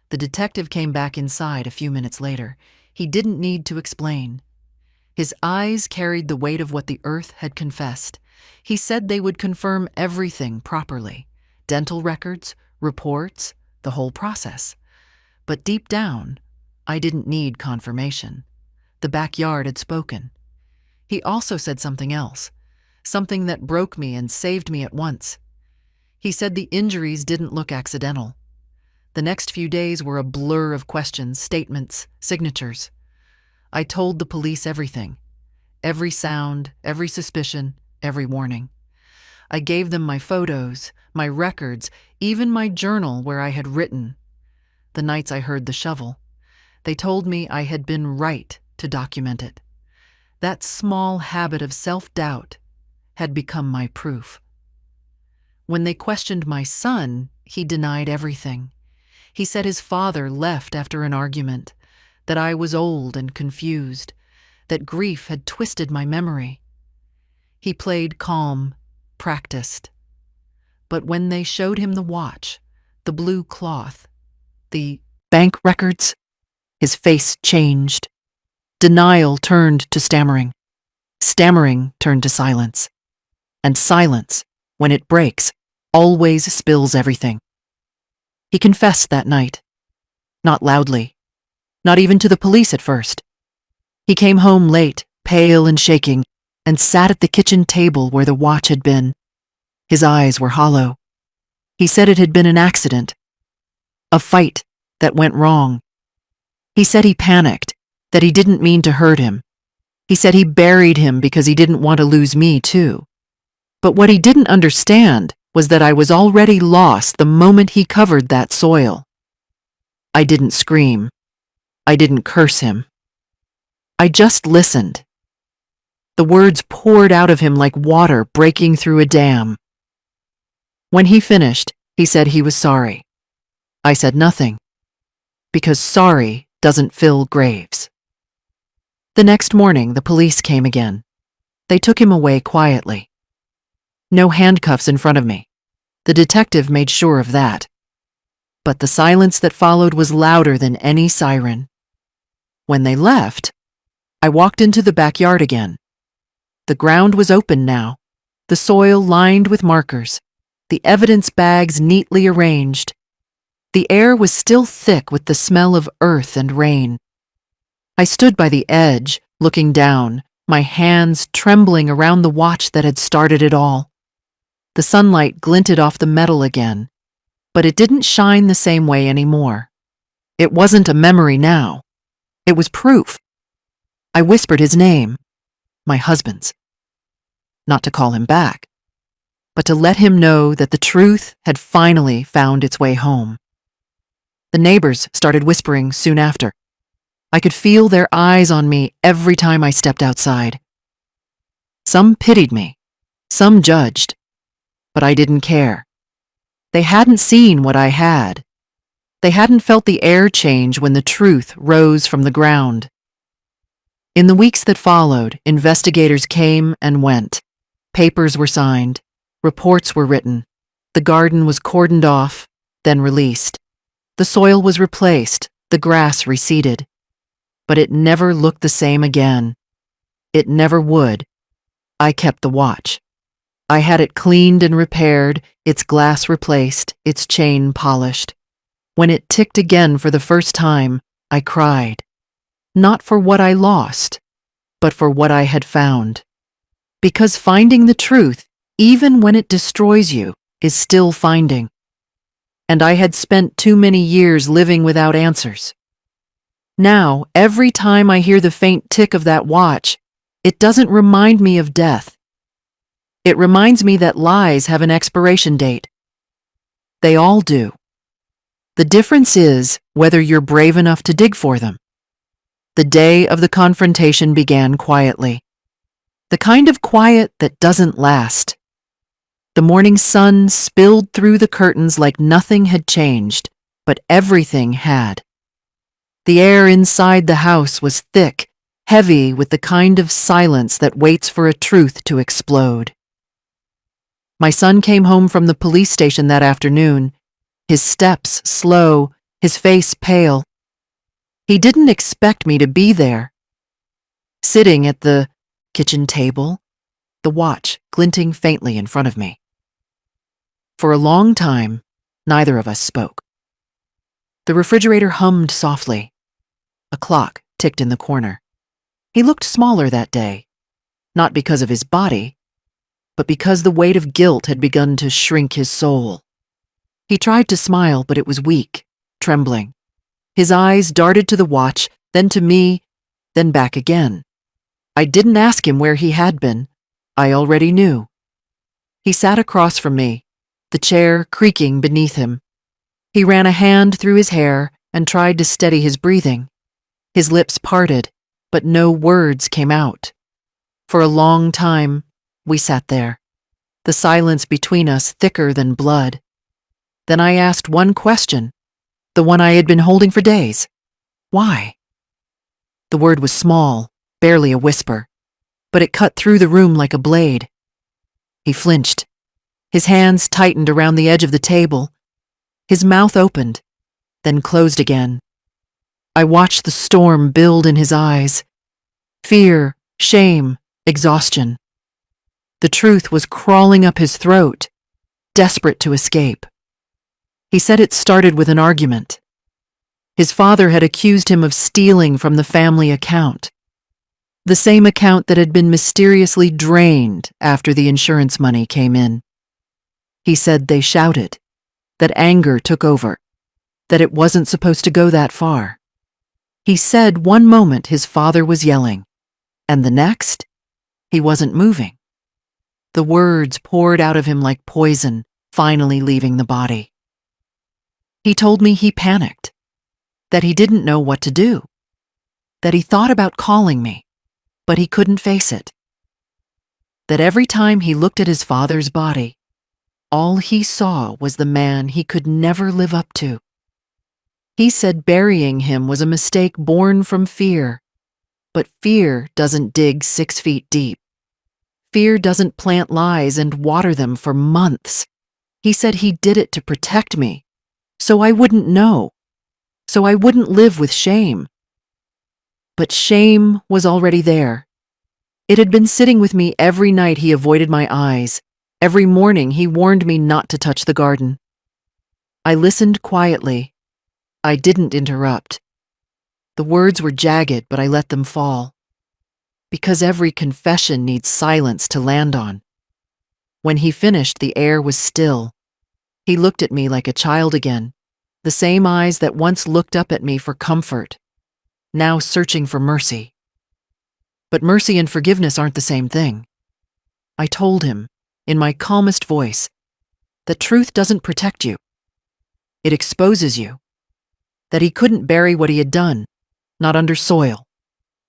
The detective came back inside a few minutes later. He didn't need to explain. His eyes carried the weight of what the earth had confessed. He said they would confirm everything properly. Dental records, reports, the whole process. But deep down, I didn't need confirmation. The backyard had spoken. He also said something else, something that broke me and saved me at once. He said the injuries didn't look accidental. The next few days were a blur of questions, statements, signatures. I told the police everything. Every sound, every suspicion, every warning. I gave them my photos, my records, even my journal where I had written. The nights I heard the shovel, they told me I had been right to document it. That small habit of self-doubt had become my proof. When they questioned my son, he denied everything. He said his father left after an argument, that I was old and confused, that grief had twisted my memory. He played calm, practiced. But when they showed him the watch, the blue cloth, the bank records, his face changed. Denial turned to stammering. Stammering turned to silence. And silence, when it breaks, always spills everything. He confessed that night. Not loudly. Not even to the police at first. He came home late, pale and shaking, and sat at the kitchen table where the watch had been. His eyes were hollow. He said it had been an accident. A fight that went wrong. He said he panicked, that he didn't mean to hurt him. He said he buried him because he didn't want to lose me, too. But what he didn't understand was that I was already lost the moment he covered that soil. I didn't scream. I didn't curse him. I just listened. The words poured out of him like water breaking through a dam. When he finished, he said he was sorry. I said nothing, because sorry doesn't fill graves. The next morning, the police came again. They took him away quietly. No handcuffs in front of me. The detective made sure of that. But the silence that followed was louder than any siren. When they left, I walked into the backyard again. The ground was open now, the soil lined with markers, the evidence bags neatly arranged. The air was still thick with the smell of earth and rain. I stood by the edge, looking down, my hands trembling around the watch that had started it all. The sunlight glinted off the metal again, but it didn't shine the same way anymore. It wasn't a memory now. It was proof. I whispered his name, my husband's. Not to call him back, but to let him know that the truth had finally found its way home. The neighbors started whispering soon after. I could feel their eyes on me every time I stepped outside. Some pitied me, some judged, but I didn't care. They hadn't seen what I had. They hadn't felt the air change when the truth rose from the ground. In the weeks that followed, investigators came and went. Papers were signed, reports were written, the garden was cordoned off, then released. The soil was replaced, the grass reseeded. But it never looked the same again. It never would. I kept the watch. I had it cleaned and repaired, its glass replaced, its chain polished. When it ticked again for the first time, I cried. Not for what I lost, but for what I had found. Because finding the truth, even when it destroys you, is still finding. And I had spent too many years living without answers. Now, every time I hear the faint tick of that watch, it doesn't remind me of death. It reminds me that lies have an expiration date. They all do. The difference is whether you're brave enough to dig for them. The day of the confrontation began quietly. The kind of quiet that doesn't last. The morning sun spilled through the curtains like nothing had changed, but everything had. The air inside the house was thick, heavy with the kind of silence that waits for a truth to explode. My son came home from the police station that afternoon, his steps slow, his face pale. He didn't expect me to be there. Sitting at the kitchen table, the watch glinting faintly in front of me. For a long time, neither of us spoke. The refrigerator hummed softly. A clock ticked in the corner. He looked smaller that day, not because of his body, but because the weight of guilt had begun to shrink his soul. He tried to smile, but it was weak, trembling. His eyes darted to the watch, then to me, then back again. I didn't ask him where he had been. I already knew. He sat across from me, the chair creaking beneath him. He ran a hand through his hair and tried to steady his breathing. His lips parted, but no words came out. For a long time, we sat there, the silence between us thicker than blood. Then I asked one question, the one I had been holding for days. Why? The word was small, barely a whisper, but it cut through the room like a blade. He flinched. His hands tightened around the edge of the table. His mouth opened, then closed again. I watched the storm build in his eyes. Fear, shame, exhaustion. The truth was crawling up his throat, desperate to escape. He said it started with an argument. His father had accused him of stealing from the family account, the same account that had been mysteriously drained after the insurance money came in. He said they shouted, that anger took over, that it wasn't supposed to go that far. He said one moment his father was yelling, and the next, he wasn't moving. The words poured out of him like poison, finally leaving the body. He told me he panicked, that he didn't know what to do, that he thought about calling me, but he couldn't face it. that every time he looked at his father's body, all he saw was the man he could never live up to. He said burying him was a mistake born from fear, but fear doesn't dig 6 feet deep. Fear doesn't plant lies and water them for months. He said he did it to protect me, so I wouldn't know, so I wouldn't live with shame. But shame was already there. It had been sitting with me every night he avoided my eyes. Every morning he warned me not to touch the garden. I listened quietly. I didn't interrupt. The words were jagged, but I let them fall. Because every confession needs silence to land on. When he finished, the air was still. He looked at me like a child again, the same eyes that once looked up at me for comfort, now searching for mercy. But mercy and forgiveness aren't the same thing. I told him, in my calmest voice, that truth doesn't protect you. It exposes you. That he couldn't bury what he had done, not under soil,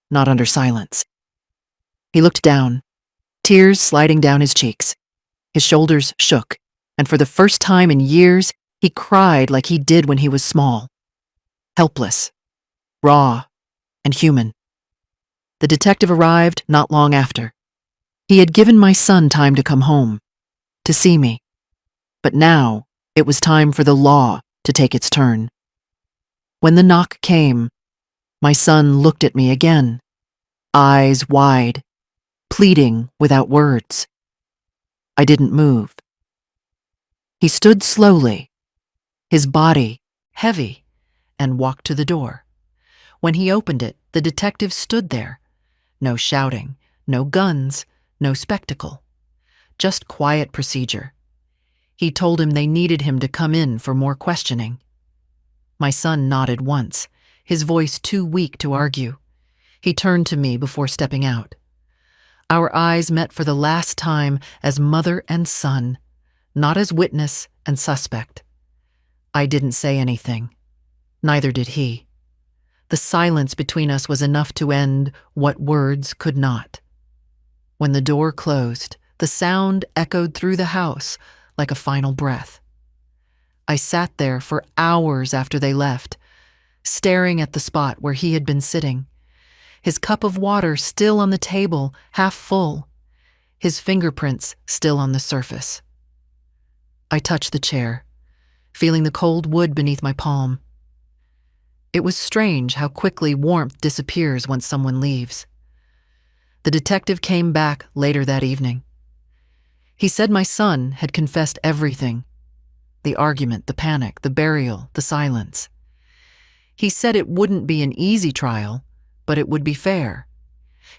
not under silence. He looked down, tears sliding down his cheeks. His shoulders shook, and for the first time in years, he cried like he did when he was small. Helpless, raw, and human. The detective arrived not long after. He had given my son time to come home, to see me. But now, it was time for the law to take its turn. When the knock came, my son looked at me again, eyes wide, pleading without words. I didn't move. He stood slowly, his body heavy, and walked to the door. When he opened it, the detective stood there. No shouting, no guns, no spectacle. Just quiet procedure. He told him they needed him to come in for more questioning. My son nodded once, his voice too weak to argue. He turned to me before stepping out. Our eyes met for the last time as mother and son, not as witness and suspect. I didn't say anything. Neither did he. The silence between us was enough to end what words could not. When the door closed, the sound echoed through the house like a final breath. I sat there for hours after they left, staring at the spot where he had been sitting, his cup of water still on the table, half full, his fingerprints still on the surface. I touched the chair, feeling the cold wood beneath my palm. It was strange how quickly warmth disappears once someone leaves. The detective came back later that evening. He said my son had confessed everything. The argument, the panic, the burial, the silence. He said it wouldn't be an easy trial, but it would be fair.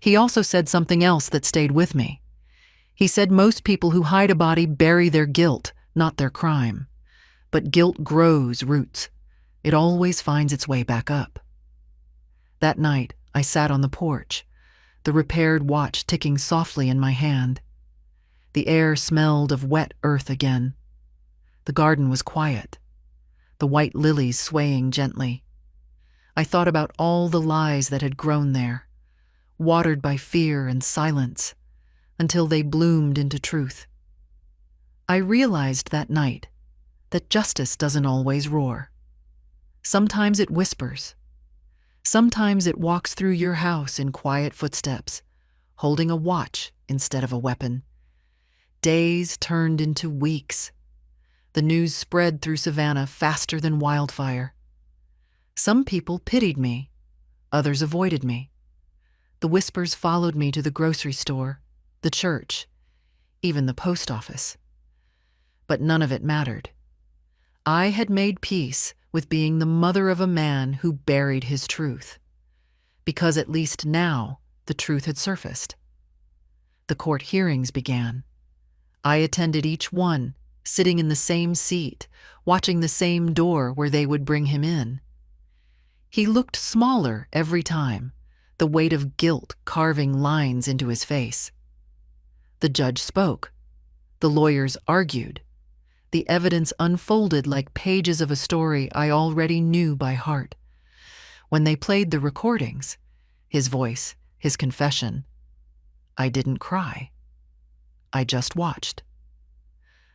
He also said something else that stayed with me. He said most people who hide a body bury their guilt, not their crime. But guilt grows roots. It always finds its way back up. That night, I sat on the porch, the repaired watch ticking softly in my hand. The air smelled of wet earth again. The garden was quiet, the white lilies swaying gently. I thought about all the lies that had grown there, watered by fear and silence, until they bloomed into truth. I realized that night that justice doesn't always roar. Sometimes it whispers. Sometimes it walks through your house in quiet footsteps, holding a watch instead of a weapon. Days turned into weeks. The news spread through Savannah faster than wildfire. Some people pitied me, others avoided me. The whispers followed me to the grocery store, the church, even the post office. But none of it mattered. I had made peace with being the mother of a man who buried his truth, because at least now the truth had surfaced. The court hearings began. I attended each one, sitting in the same seat, watching the same door where they would bring him in. He looked smaller every time, the weight of guilt carving lines into his face. The judge spoke. The lawyers argued. The evidence unfolded like pages of a story I already knew by heart. When they played the recordings, his voice, his confession, I didn't cry. I just watched.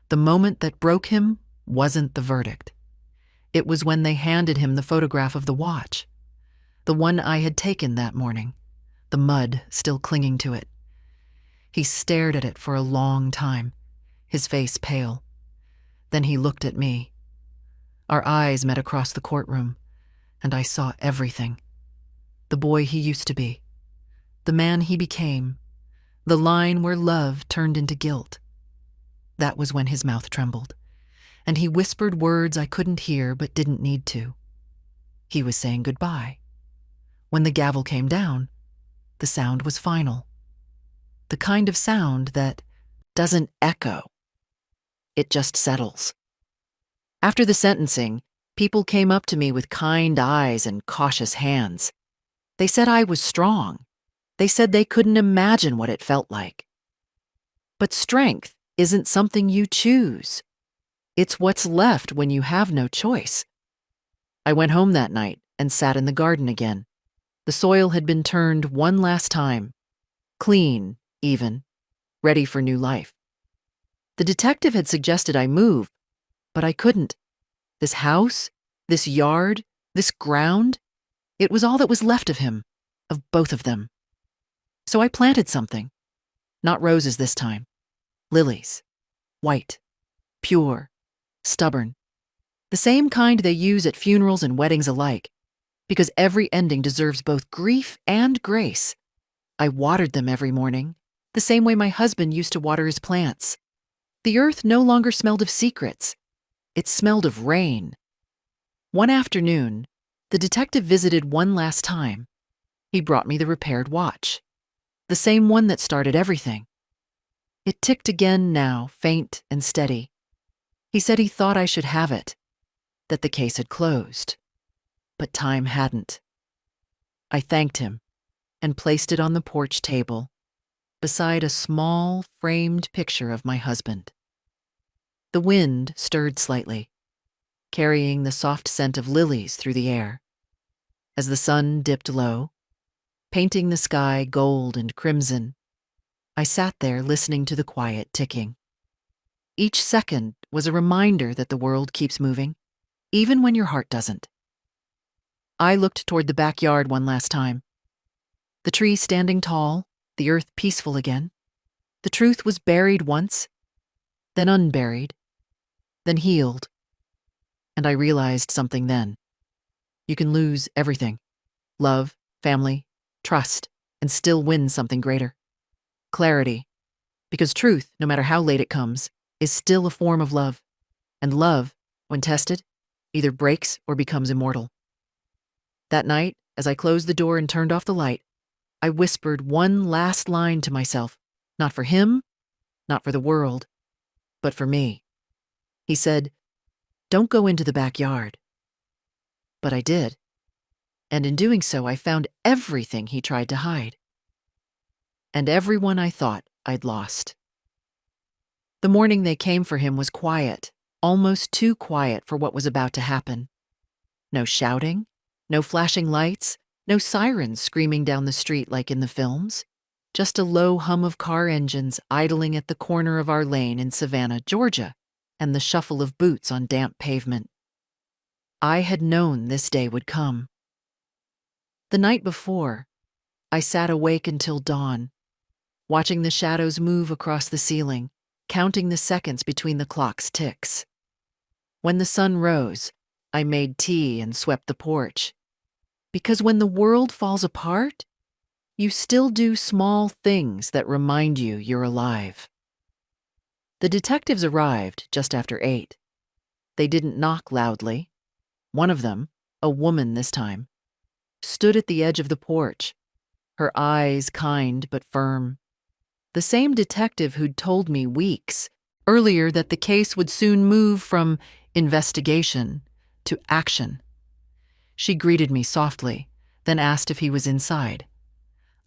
The moment that broke him wasn't the verdict. It was when they handed him the photograph of the watch, the one I had taken that morning, the mud still clinging to it. He stared at it for a long time, his face pale. Then he looked at me. Our eyes met across the courtroom, and I saw everything. The boy he used to be, the man he became, the line where love turned into guilt. That was when his mouth trembled, and he whispered words I couldn't hear but didn't need to. He was saying goodbye. When the gavel came down, the sound was final. The kind of sound that doesn't echo. It just settles. After the sentencing, people came up to me with kind eyes and cautious hands. They said I was strong. They said they couldn't imagine what it felt like. But strength isn't something you choose. It's what's left when you have no choice. I went home that night and sat in the garden again. The soil had been turned one last time, clean, even, ready for new life. The detective had suggested I move, but I couldn't. This house, this yard, this ground, it was all that was left of him, of both of them. So I planted something. Not roses this time. Lilies. White. Pure. Stubborn. The same kind they use at funerals and weddings alike, because every ending deserves both grief and grace. I watered them every morning, the same way my husband used to water his plants. The earth no longer smelled of secrets. It smelled of rain. One afternoon, the detective visited one last time. He brought me the repaired watch, the same one that started everything. It ticked again now, faint and steady. He said he thought I should have it, that the case had closed. But time hadn't. I thanked him and placed it on the porch table, beside a small, framed picture of my husband. The wind stirred slightly, carrying the soft scent of lilies through the air. As the sun dipped low, painting the sky gold and crimson, I sat there listening to the quiet ticking. Each second was a reminder that the world keeps moving, even when your heart doesn't. I looked toward the backyard one last time. The trees standing tall, the earth peaceful again. The truth was buried once, then unburied, then healed. And I realized something then. You can lose everything. Love, family, trust, and still win something greater. Clarity. Because truth, no matter how late it comes, is still a form of love. And love, when tested, either breaks or becomes immortal. That night, as I closed the door and turned off the light, I whispered one last line to myself, not for him, not for the world, but for me. He said, "Don't go into the backyard." But I did. And in doing so, I found everything he tried to hide. And everyone I thought I'd lost. The morning they came for him was quiet, almost too quiet for what was about to happen. No shouting, no flashing lights, no sirens screaming down the street like in the films. Just a low hum of car engines idling at the corner of our lane in Savannah, Georgia, and the shuffle of boots on damp pavement. I had known this day would come. The night before, I sat awake until dawn, watching the shadows move across the ceiling, counting the seconds between the clock's ticks. When the sun rose, I made tea and swept the porch. Because when the world falls apart, you still do small things that remind you you're alive. The detectives arrived just after 8. They didn't knock loudly. One of them, a woman this time, stood at the edge of the porch, her eyes kind but firm. The same detective who'd told me weeks earlier that the case would soon move from investigation to action. She greeted me softly, then asked if he was inside.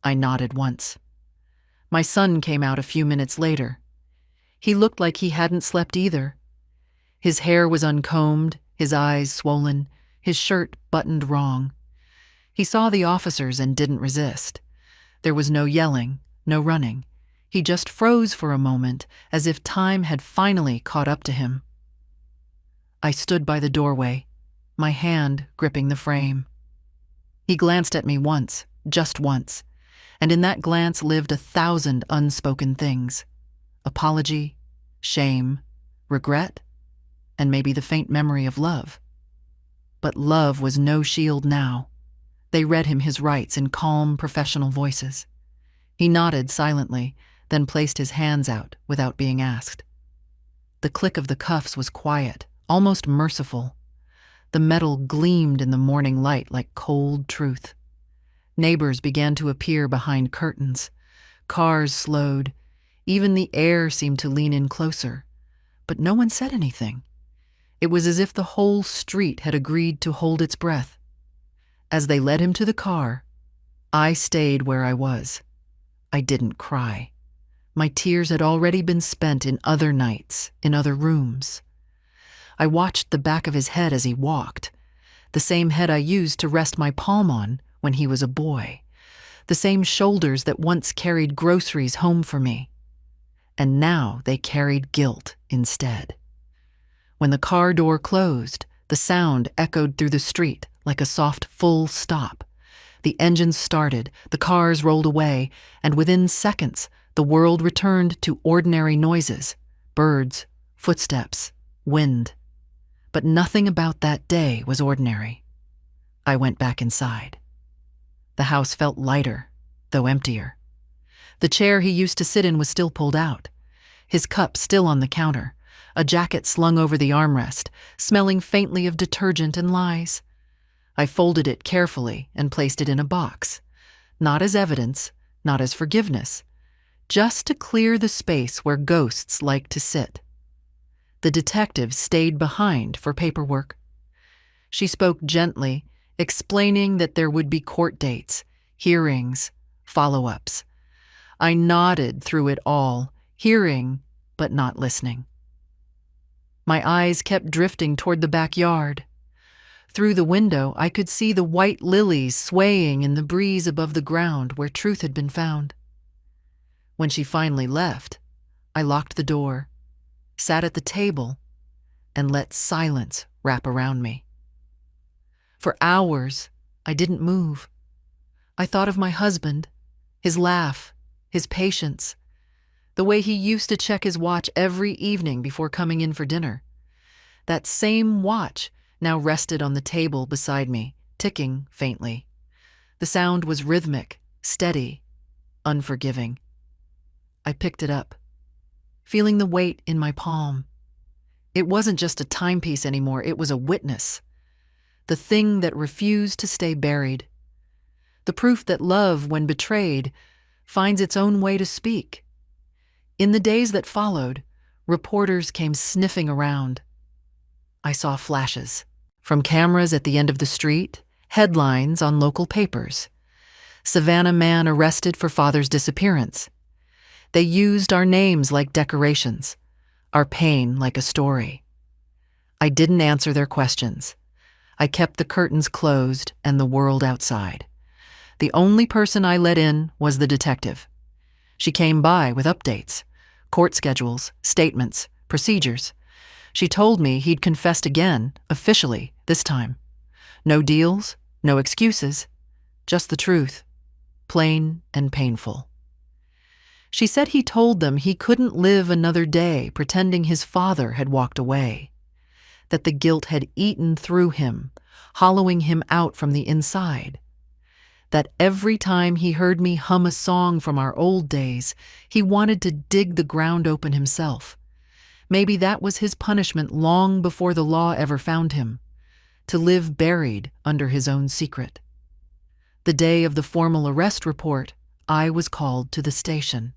I nodded once. My son came out a few minutes later. He looked like he hadn't slept either. His hair was uncombed, his eyes swollen, his shirt buttoned wrong. He saw the officers and didn't resist. There was no yelling, no running. He just froze for a moment, as if time had finally caught up to him. I stood by the doorway, my hand gripping the frame. He glanced at me once, just once, and in that glance lived 1,000 unspoken things. Apology, shame, regret, and maybe the faint memory of love. But love was no shield now. They read him his rights in calm, professional voices. He nodded silently, then placed his hands out without being asked. The click of the cuffs was quiet, almost merciful. The metal gleamed in the morning light like cold truth. Neighbors began to appear behind curtains. Cars slowed. Even the air seemed to lean in closer. But no one said anything. It was as if the whole street had agreed to hold its breath. As they led him to the car, I stayed where I was. I didn't cry. My tears had already been spent in other nights, in other rooms. I watched the back of his head as he walked, the same head I used to rest my palm on when he was a boy, the same shoulders that once carried groceries home for me. And now they carried guilt instead. When the car door closed, the sound echoed through the street like a soft full stop. The engines started, the cars rolled away, and within seconds, the world returned to ordinary noises: birds, footsteps, wind. But nothing about that day was ordinary. I went back inside. The house felt lighter, though emptier. The chair he used to sit in was still pulled out, his cup still on the counter, a jacket slung over the armrest, smelling faintly of detergent and lies. I folded it carefully and placed it in a box, not as evidence, not as forgiveness, just to clear the space where ghosts like to sit. The detective stayed behind for paperwork. She spoke gently, explaining that there would be court dates, hearings, follow-ups. I nodded through it all, hearing but not listening. My eyes kept drifting toward the backyard. Through the window, I could see the white lilies swaying in the breeze above the ground where truth had been found. When she finally left, I locked the door, sat at the table, and let silence wrap around me. For hours, I didn't move. I thought of my husband, his laugh, his patience, the way he used to check his watch every evening before coming in for dinner. That same watch now rested on the table beside me, ticking faintly. The sound was rhythmic, steady, unforgiving. I picked it up, feeling the weight in my palm. It wasn't just a timepiece anymore, it was a witness. The thing that refused to stay buried. The proof that love, when betrayed, finds its own way to speak. In the days that followed, reporters came sniffing around. I saw flashes. From cameras at the end of the street, headlines on local papers. Savannah man arrested for father's disappearance. They used our names like decorations, our pain like a story. I didn't answer their questions. I kept the curtains closed and the world outside. The only person I let in was the detective. She came by with updates, court schedules, statements, procedures. She told me he'd confessed again, officially, this time. No deals, no excuses, just the truth, plain and painful. She said he told them he couldn't live another day pretending his father had walked away, that the guilt had eaten through him, hollowing him out from the inside, that every time he heard me hum a song from our old days, he wanted to dig the ground open himself. Maybe that was his punishment long before the law ever found him, to live buried under his own secret. The day of the formal arrest report, I was called to the station.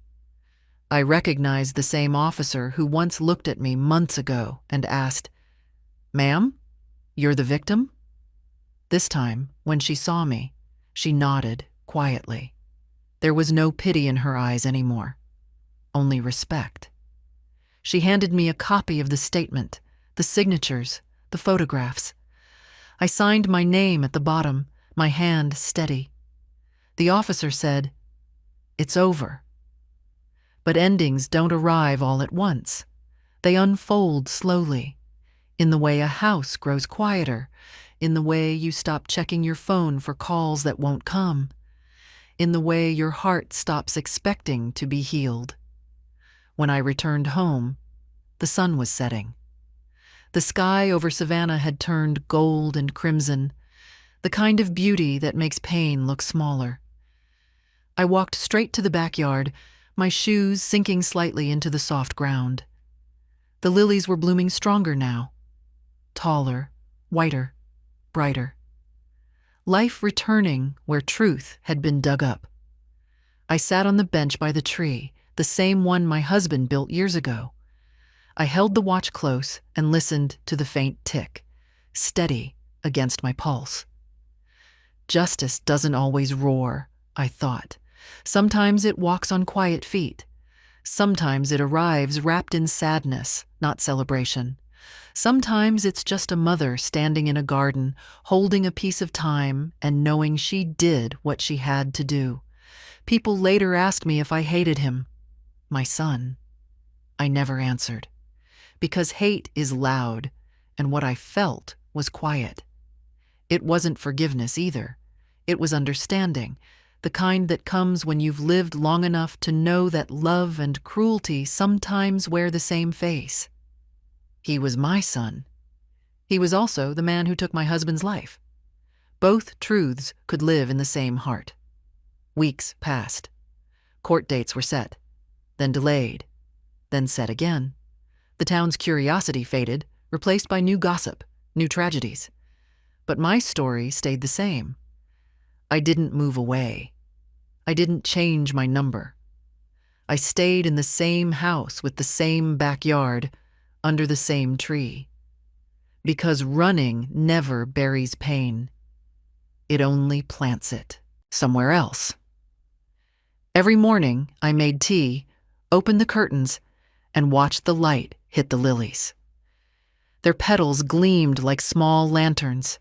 I recognized the same officer who once looked at me months ago and asked, "Ma'am, you're the victim?" This time, when she saw me, she nodded quietly. There was no pity in her eyes anymore, only respect. She handed me a copy of the statement, the signatures, the photographs. I signed my name at the bottom, my hand steady. The officer said, "It's over." But endings don't arrive all at once. They unfold slowly, in the way a house grows quieter, in the way you stop checking your phone for calls that won't come, in the way your heart stops expecting to be healed. When I returned home, the sun was setting. The sky over Savannah had turned gold and crimson, the kind of beauty that makes pain look smaller. I walked straight to the backyard, my shoes sinking slightly into the soft ground. The lilies were blooming stronger now, taller, whiter, brighter. Life returning where truth had been dug up. I sat on the bench by the tree, the same one my husband built years ago. I held the watch close and listened to the faint tick, steady against my pulse. Justice doesn't always roar, I thought. Sometimes it walks on quiet feet. Sometimes it arrives wrapped in sadness, not celebration. Sometimes it's just a mother standing in a garden, holding a piece of time and knowing she did what she had to do. People later asked me if I hated him, my son. I never answered. Because hate is loud, and what I felt was quiet. It wasn't forgiveness either. It was understanding, the kind that comes when you've lived long enough to know that love and cruelty sometimes wear the same face. He was my son. He was also the man who took my husband's life. Both truths could live in the same heart. Weeks passed. Court dates were set, then delayed, then set again. The town's curiosity faded, replaced by new gossip, new tragedies. But my story stayed the same. I didn't move away. I didn't change my number. I stayed in the same house with the same backyard, under the same tree. Because running never buries pain. It only plants it somewhere else. Every morning I made tea, opened the curtains, and watched the light hit the lilies. Their petals gleamed like small lanterns.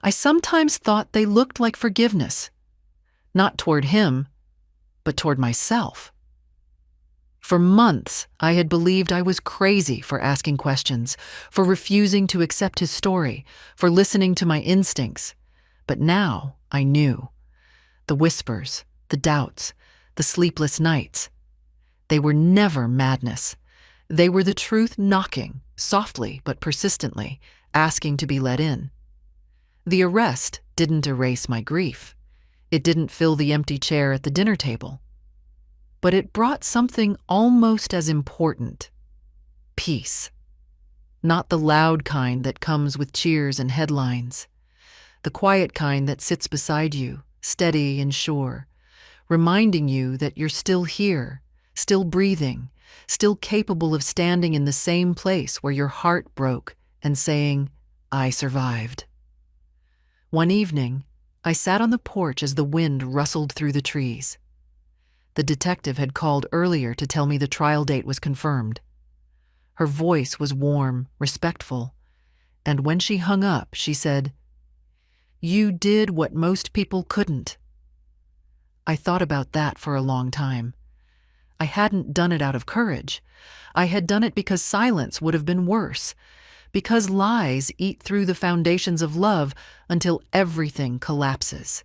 I sometimes thought they looked like forgiveness, not toward him, but toward myself. For months, I had believed I was crazy for asking questions, for refusing to accept his story, for listening to my instincts. But now I knew. The whispers, the doubts, the sleepless nights. They were never madness. They were the truth knocking, softly but persistently, asking to be let in. The arrest didn't erase my grief. It didn't fill the empty chair at the dinner table. But it brought something almost as important: peace. Not the loud kind that comes with cheers and headlines. The quiet kind that sits beside you, steady and sure, reminding you that you're still here, still breathing, still capable of standing in the same place where your heart broke and saying, "I survived." One evening, I sat on the porch as the wind rustled through the trees. The detective had called earlier to tell me the trial date was confirmed. Her voice was warm, respectful, and when she hung up, she said, "You did what most people couldn't." I thought about that for a long time. I hadn't done it out of courage. I had done it because silence would have been worse, because lies eat through the foundations of love until everything collapses,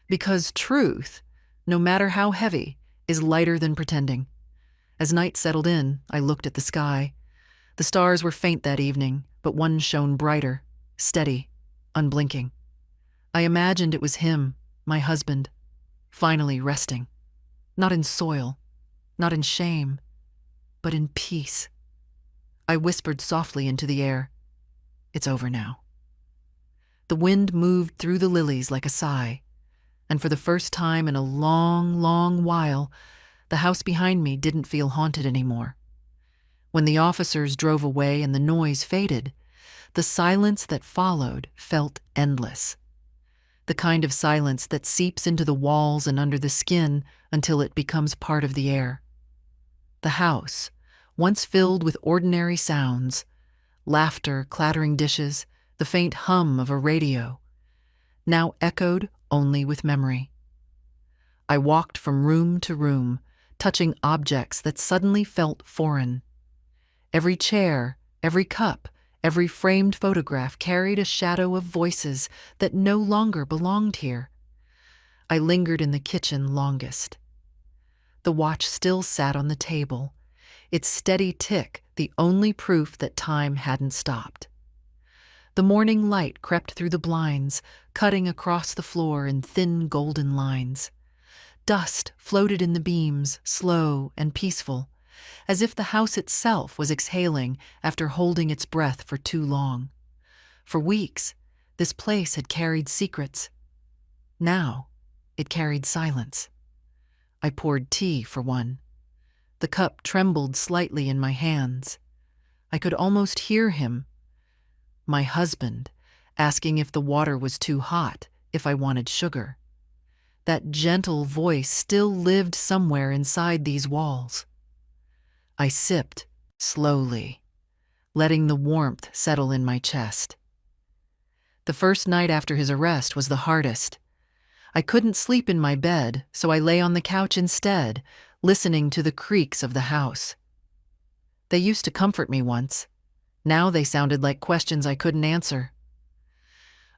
because truth, no matter how heavy, is lighter than pretending. As night settled in, I looked at the sky. The stars were faint that evening, but one shone brighter, steady, unblinking. I imagined it was him, my husband, finally resting, not in soil, not in shame, but in peace. I whispered softly into the air, "It's over now." The wind moved through the lilies like a sigh, and for the first time in a long, long while, the house behind me didn't feel haunted anymore. When the officers drove away and the noise faded, the silence that followed felt endless. The kind of silence that seeps into the walls and under the skin until it becomes part of the air. The house, once filled with ordinary sounds, laughter, clattering dishes, the faint hum of a radio, now echoed only with memory. I walked from room to room, touching objects that suddenly felt foreign. Every chair, every cup, every framed photograph carried a shadow of voices that no longer belonged here. I lingered in the kitchen longest. The watch still sat on the table, its steady tick the only proof that time hadn't stopped. The morning light crept through the blinds, cutting across the floor in thin golden lines. Dust floated in the beams, slow and peaceful, as if the house itself was exhaling after holding its breath for too long. For weeks, this place had carried secrets. Now, it carried silence. I poured tea for one. The cup trembled slightly in my hands. I could almost hear him, my husband, asking if the water was too hot, if I wanted sugar. That gentle voice still lived somewhere inside these walls. I sipped, slowly, letting the warmth settle in my chest. The first night after his arrest was the hardest. I couldn't sleep in my bed, so I lay on the couch instead, listening to the creaks of the house. They used to comfort me once. Now they sounded like questions I couldn't answer.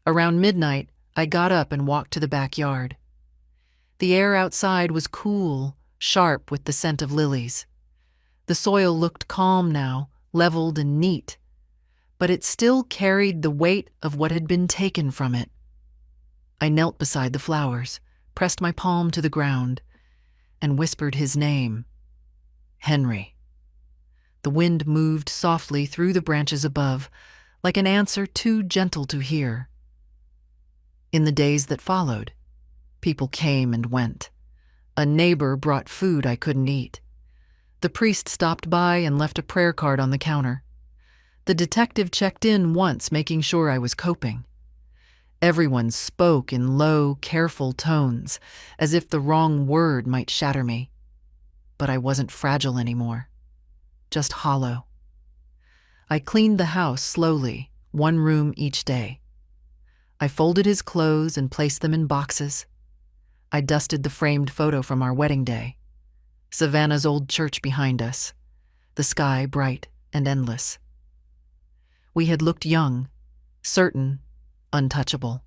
Around midnight, I got up and walked to the backyard. The air outside was cool, sharp with the scent of lilies. The soil looked calm now, leveled and neat, but it still carried the weight of what had been taken from it. I knelt beside the flowers, pressed my palm to the ground, and whispered his name, Henry. The wind moved softly through the branches above, like an answer too gentle to hear. In the days that followed, people came and went. A neighbor brought food I couldn't eat. The priest stopped by and left a prayer card on the counter. The detective checked in once, making sure I was coping. Everyone spoke in low, careful tones, as if the wrong word might shatter me. But I wasn't fragile anymore, just hollow. I cleaned the house slowly, one room each day. I folded his clothes and placed them in boxes. I dusted the framed photo from our wedding day. Savannah's old church behind us, the sky bright and endless. We had looked young, certain, untouchable.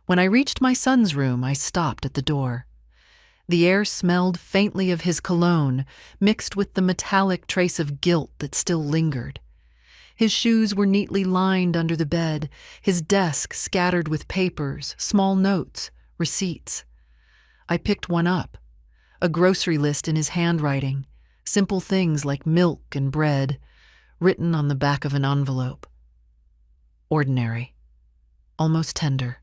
When I reached my son's room, I stopped at the door. The air smelled faintly of his cologne, mixed with the metallic trace of guilt that still lingered. His shoes were neatly lined under the bed, his desk scattered with papers, small notes, receipts. I picked one up, a grocery list in his handwriting, simple things like milk and bread, written on the back of an envelope. Ordinary, almost tender.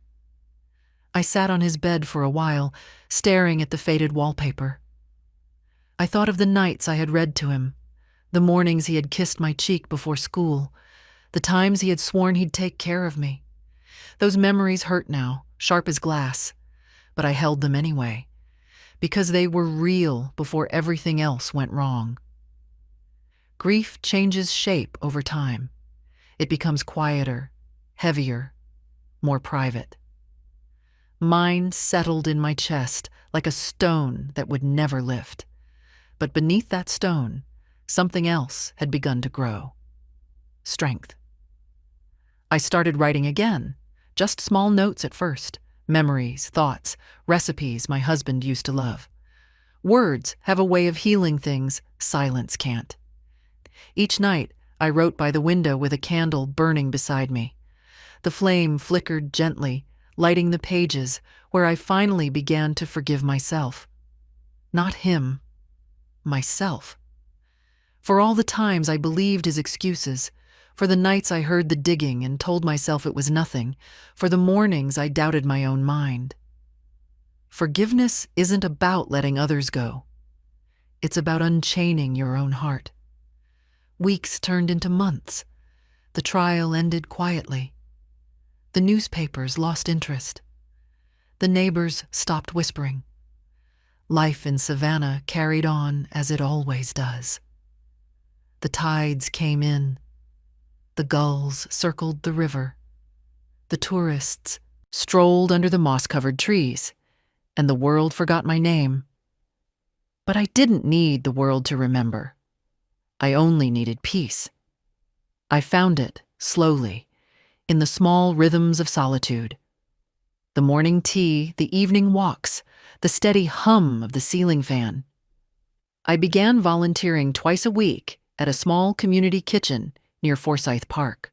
I sat on his bed for a while, staring at the faded wallpaper. I thought of the nights I had read to him, the mornings he had kissed my cheek before school, the times he had sworn he'd take care of me. Those memories hurt now, sharp as glass, but I held them anyway, because they were real before everything else went wrong. Grief changes shape over time. It becomes quieter, heavier, more private. Mine settled in my chest like a stone that would never lift. But beneath that stone, something else had begun to grow. Strength. I started writing again, just small notes at first, memories, thoughts, recipes my husband used to love. Words have a way of healing things silence can't. Each night, I wrote by the window with a candle burning beside me. The flame flickered gently, lighting the pages where I finally began to forgive myself. Not him, myself. For all the times I believed his excuses, for the nights I heard the digging and told myself it was nothing, for the mornings I doubted my own mind. Forgiveness isn't about letting others go. It's about unchaining your own heart. Weeks turned into months. The trial ended quietly. The newspapers lost interest. The neighbors stopped whispering. Life in Savannah carried on as it always does. The tides came in. The gulls circled the river. The tourists strolled under the moss-covered trees, and the world forgot my name. But I didn't need the world to remember. I only needed peace. I found it, slowly, in the small rhythms of solitude. The morning tea, the evening walks, the steady hum of the ceiling fan. I began volunteering twice a week at a small community kitchen near Forsyth Park.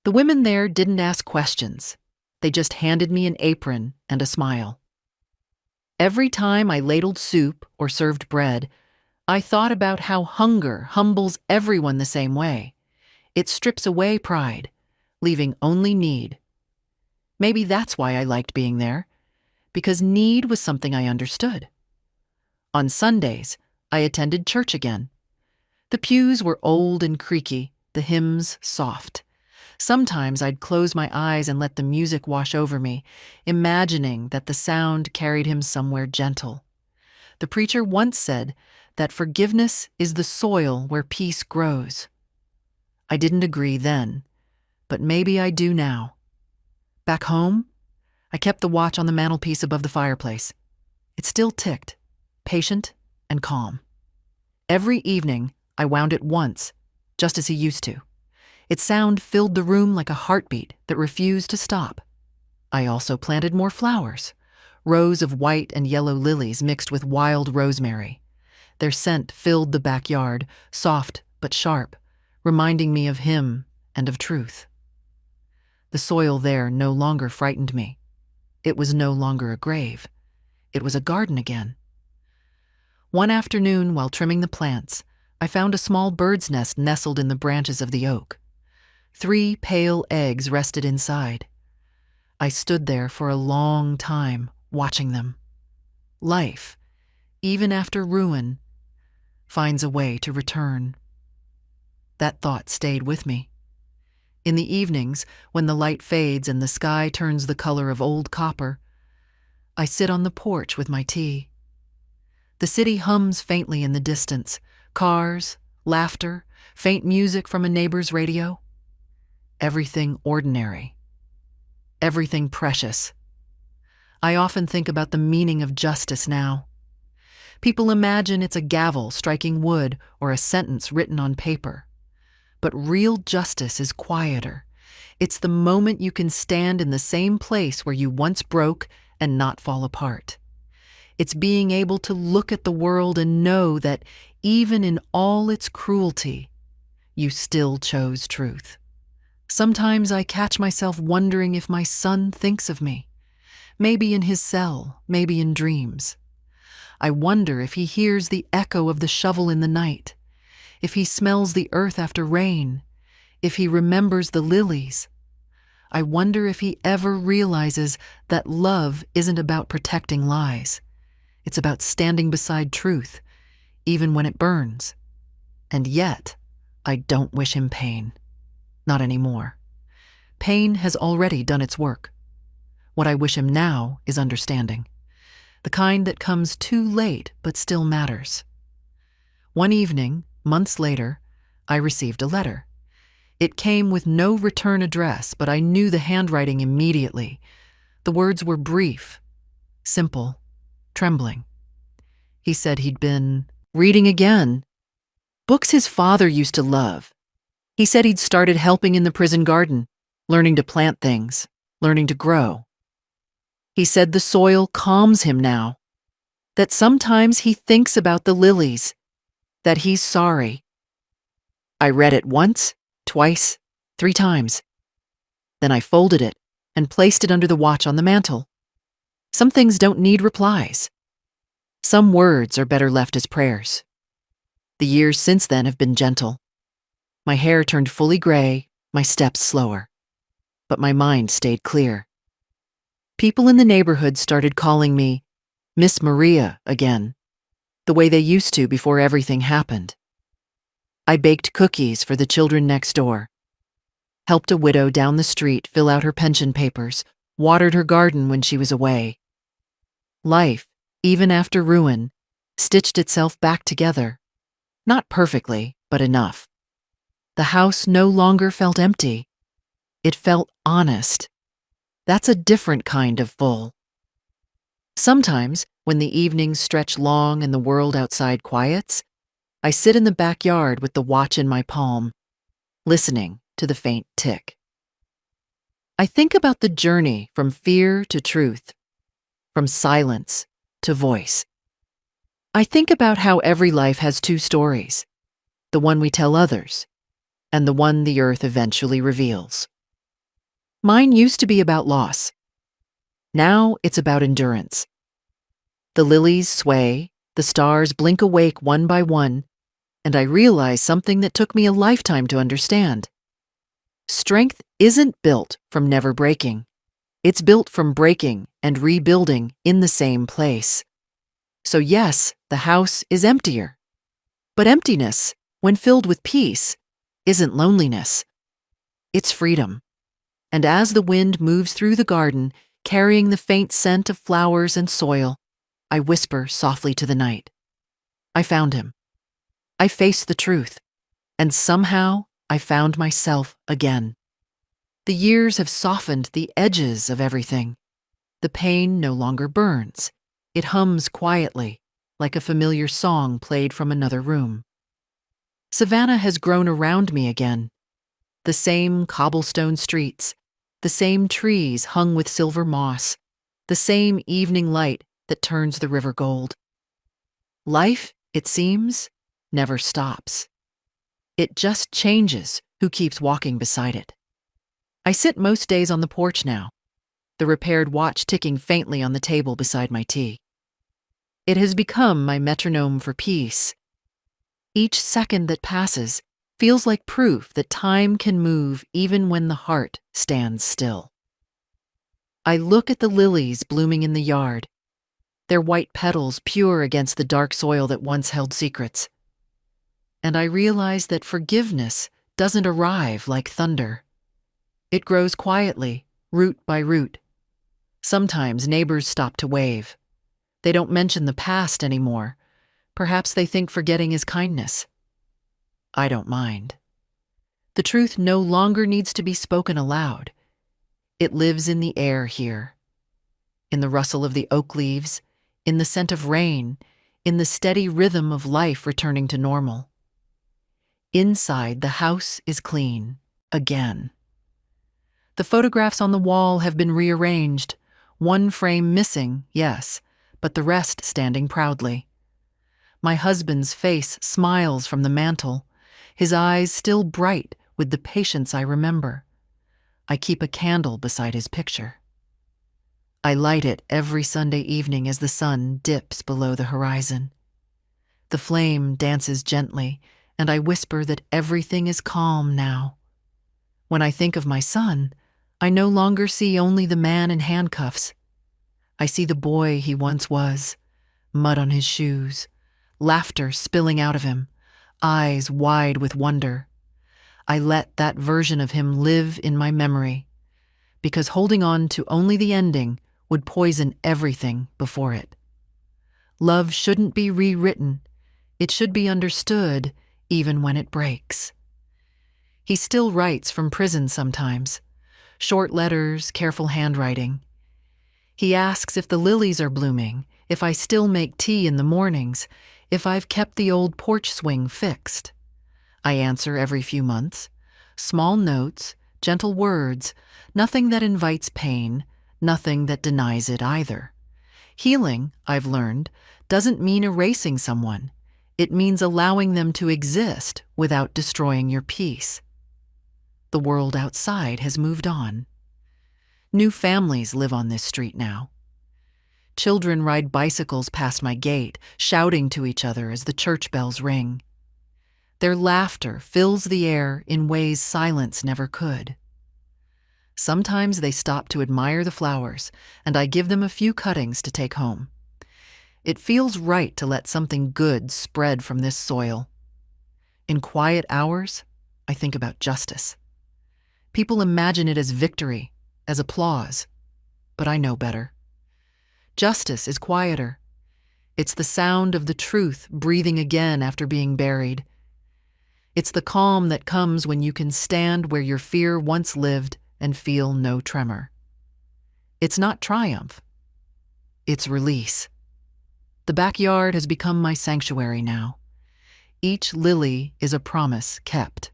The women there didn't ask questions. They just handed me an apron and a smile. Every time I ladled soup or served bread, I thought about how hunger humbles everyone the same way. It strips away pride, leaving only need. Maybe that's why I liked being there, because need was something I understood. On Sundays, I attended church again. The pews were old and creaky, the hymns soft. Sometimes I'd close my eyes and let the music wash over me, imagining that the sound carried him somewhere gentle. The preacher once said that forgiveness is the soil where peace grows. I didn't agree then, but maybe I do now. Back home, I kept the watch on the mantelpiece above the fireplace. It still ticked, patient and calm. Every evening, I wound it once, just as he used to. Its sound filled the room like a heartbeat that refused to stop. I also planted more flowers, rows of white and yellow lilies mixed with wild rosemary. Their scent filled the backyard, soft but sharp, reminding me of him and of truth. The soil there no longer frightened me. It was no longer a grave. It was a garden again. One afternoon, while trimming the plants, I found a small bird's nest nestled in the branches of the oak. 3 pale eggs rested inside. I stood there for a long time, watching them. Life, even after ruin, finds a way to return. That thought stayed with me. In the evenings, when the light fades and the sky turns the color of old copper, I sit on the porch with my tea. The city hums faintly in the distance, cars, laughter, faint music from a neighbor's radio. Everything ordinary. Everything precious. I often think about the meaning of justice now. People imagine it's a gavel striking wood or a sentence written on paper. But real justice is quieter. It's the moment you can stand in the same place where you once broke and not fall apart. It's being able to look at the world and know that even in all its cruelty, you still chose truth. Sometimes I catch myself wondering if my son thinks of me. Maybe in his cell, maybe in dreams. I wonder if he hears the echo of the shovel in the night, if he smells the earth after rain, if he remembers the lilies. I wonder if he ever realizes that love isn't about protecting lies. It's about standing beside truth, even when it burns. And yet, I don't wish him pain. Not anymore. Pain has already done its work. What I wish him now is understanding. The kind that comes too late but still matters. One evening, months later, I received a letter. It came with no return address, but I knew the handwriting immediately. The words were brief, simple, trembling. He said he'd been reading again. Books his father used to love. He said he'd started helping in the prison garden, learning to plant things, learning to grow. He said the soil calms him now, that sometimes he thinks about the lilies, that he's sorry. I read it once, twice, 3 times. Then I folded it and placed it under the watch on the mantel. Some things don't need replies. Some words are better left as prayers. The years since then have been gentle. My hair turned fully gray, my steps slower. But my mind stayed clear. People in the neighborhood started calling me Miss Maria again, the way they used to before everything happened. I baked cookies for the children next door, helped a widow down the street fill out her pension papers, watered her garden when she was away. Life, even after ruin, stitched itself back together. Not perfectly, but enough. The house no longer felt empty. It felt honest. That's a different kind of full. Sometimes, When the evenings stretch long and the world outside quiets, I sit in the backyard with the watch in my palm, listening to the faint tick. I think about the journey from fear to truth, from silence to voice. I think about how every life has two stories, the one we tell others, and the one the earth eventually reveals. Mine used to be about loss. Now it's about endurance. The lilies sway, the stars blink awake one by one, and I realize something that took me a lifetime to understand. Strength isn't built from never breaking. It's built from breaking and rebuilding in the same place. So yes, the house is emptier. But emptiness, when filled with peace, isn't loneliness. It's freedom. And as the wind moves through the garden, carrying the faint scent of flowers and soil, I whisper softly to the night. I found him. I faced the truth. And somehow, I found myself again. The years have softened the edges of everything. The pain no longer burns. It hums quietly, like a familiar song played from another room. Savannah has grown around me again. The same cobblestone streets, the same trees hung with silver moss, the same evening light that turns the river gold. Life, it seems, never stops. It just changes who keeps walking beside it. I sit most days on the porch now, the repaired watch ticking faintly on the table beside my tea. It has become my metronome for peace. Each second that passes feels like proof that time can move even when the heart stands still. I look at the lilies blooming in the yard, their white petals pure against the dark soil that once held secrets. And I realize that forgiveness doesn't arrive like thunder. It grows quietly, root by root. Sometimes neighbors stop to wave. They don't mention the past anymore. Perhaps they think forgetting is kindness. I don't mind. The truth no longer needs to be spoken aloud. It lives in the air here, in the rustle of the oak leaves, in the scent of rain, in the steady rhythm of life returning to normal. Inside, the house is clean, again. The photographs on the wall have been rearranged, one frame missing, yes, but the rest standing proudly. My husband's face smiles from the mantel, his eyes still bright with the patience I remember. I keep a candle beside his picture. I light it every Sunday evening as the sun dips below the horizon. The flame dances gently, and I whisper that everything is calm now. When I think of my son, I no longer see only the man in handcuffs. I see the boy he once was, mud on his shoes, laughter spilling out of him, eyes wide with wonder. I let that version of him live in my memory, because holding on to only the ending would poison everything before it. Love shouldn't be rewritten. It should be understood even when it breaks. He still writes from prison sometimes, short letters, careful handwriting. He asks if the lilies are blooming, if I still make tea in the mornings, if I've kept the old porch swing fixed. I answer every few months. Small notes, gentle words, nothing that invites pain, nothing that denies it either. Healing, I've learned, doesn't mean erasing someone. It means allowing them to exist without destroying your peace. The world outside has moved on. New families live on this street now. Children ride bicycles past my gate, shouting to each other as the church bells ring. Their laughter fills the air in ways silence never could. Sometimes they stop to admire the flowers, and I give them a few cuttings to take home. It feels right to let something good spread from this soil. In quiet hours, I think about justice. People imagine it as victory, as applause, but I know better. Justice is quieter. It's the sound of the truth breathing again after being buried. It's the calm that comes when you can stand where your fear once lived and feel no tremor. It's not triumph. It's release. The backyard has become my sanctuary now. Each lily is a promise kept,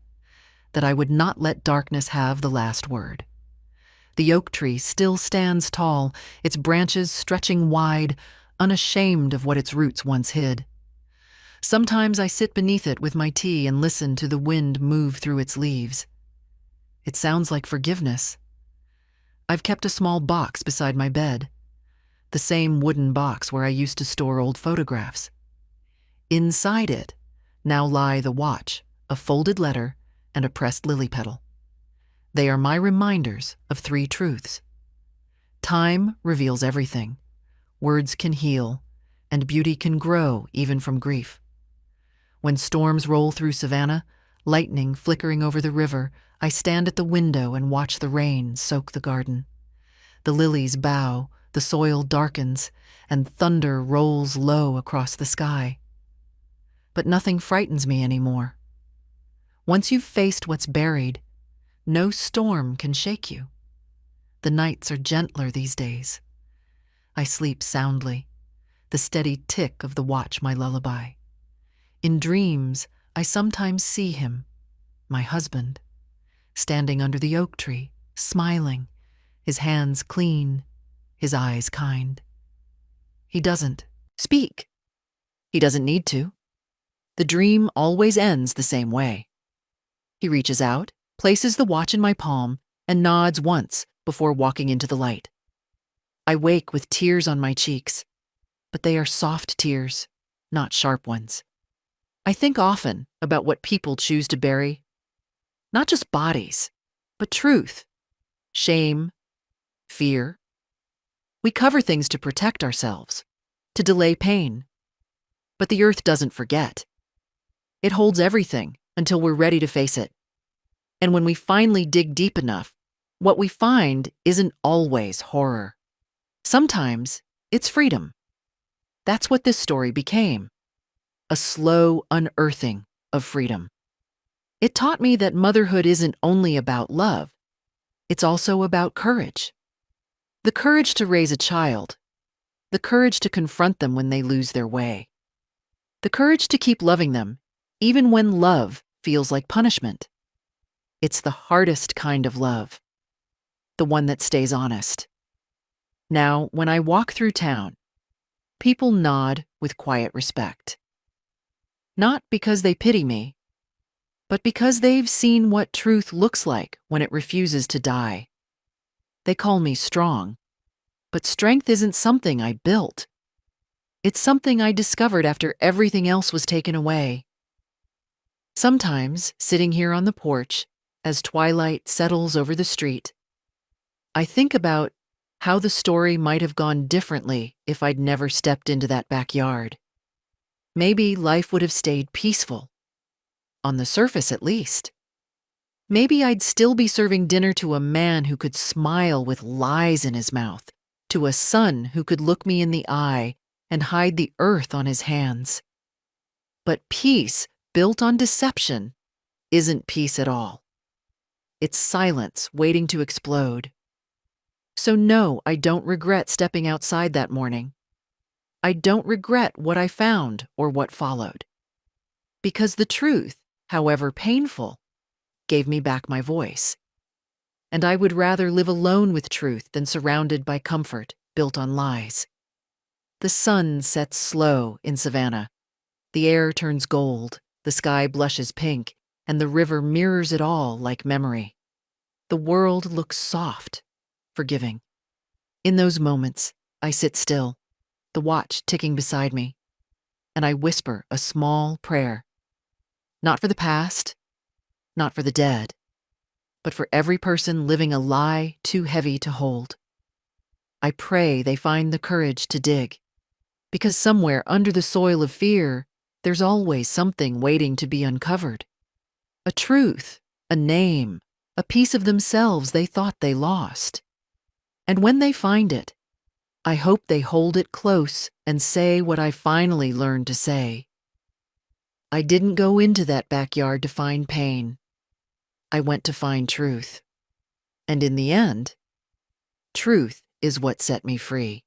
that I would not let darkness have the last word. The oak tree still stands tall, its branches stretching wide, unashamed of what its roots once hid. Sometimes I sit beneath it with my tea and listen to the wind move through its leaves. It sounds like forgiveness. I've kept a small box beside my bed, the same wooden box where I used to store old photographs. Inside it now lie the watch, a folded letter, and a pressed lily petal. They are my reminders of 3 truths. Time reveals everything. Words can heal, and beauty can grow even from grief. When storms roll through Savannah, lightning flickering over the river, I stand at the window and watch the rain soak the garden. The lilies bow, the soil darkens, and thunder rolls low across the sky. But nothing frightens me anymore. Once you've faced what's buried, no storm can shake you. The nights are gentler these days. I sleep soundly, the steady tick of the watch my lullaby. In dreams, I sometimes see him, my husband, standing under the oak tree, smiling, his hands clean, his eyes kind. He doesn't speak. He doesn't need to. The dream always ends the same way. He reaches out, places the watch in my palm, and nods once before walking into the light. I wake with tears on my cheeks, but they are soft tears, not sharp ones. I think often about what people choose to bury, not just bodies, but truth, shame, fear. We cover things to protect ourselves, to delay pain. But the earth doesn't forget. It holds everything until we're ready to face it. And when we finally dig deep enough, what we find isn't always horror. Sometimes it's freedom. That's what this story became. A slow unearthing of freedom. It taught me that motherhood isn't only about love. It's also about courage. The courage to raise a child. The courage to confront them when they lose their way. The courage to keep loving them, even when love feels like punishment. It's the hardest kind of love. The one that stays honest. Now, when I walk through town, people nod with quiet respect. Not because they pity me, but because they've seen what truth looks like when it refuses to die. They call me strong, but strength isn't something I built. It's something I discovered after everything else was taken away. Sometimes, sitting here on the porch, as twilight settles over the street, I think about how the story might have gone differently if I'd never stepped into that backyard. Maybe life would have stayed peaceful. On the surface, at least. Maybe I'd still be serving dinner to a man who could smile with lies in his mouth, to a son who could look me in the eye and hide the earth on his hands. But peace built on deception isn't peace at all. It's silence waiting to explode. So no, I don't regret stepping outside that morning. I don't regret what I found or what followed. Because the truth, however painful, gave me back my voice. And I would rather live alone with truth than surrounded by comfort built on lies. The sun sets slow in Savannah. The air turns gold, the sky blushes pink, and the river mirrors it all like memory. The world looks soft, forgiving. In those moments, I sit still, the watch ticking beside me, and I whisper a small prayer. Not for the past, not for the dead, but for every person living a lie too heavy to hold. I pray they find the courage to dig, because somewhere under the soil of fear, there's always something waiting to be uncovered. A truth, a name, a piece of themselves they thought they lost. And when they find it, I hope they hold it close and say what I finally learned to say. I didn't go into that backyard to find pain. I went to find truth. And in the end, truth is what set me free.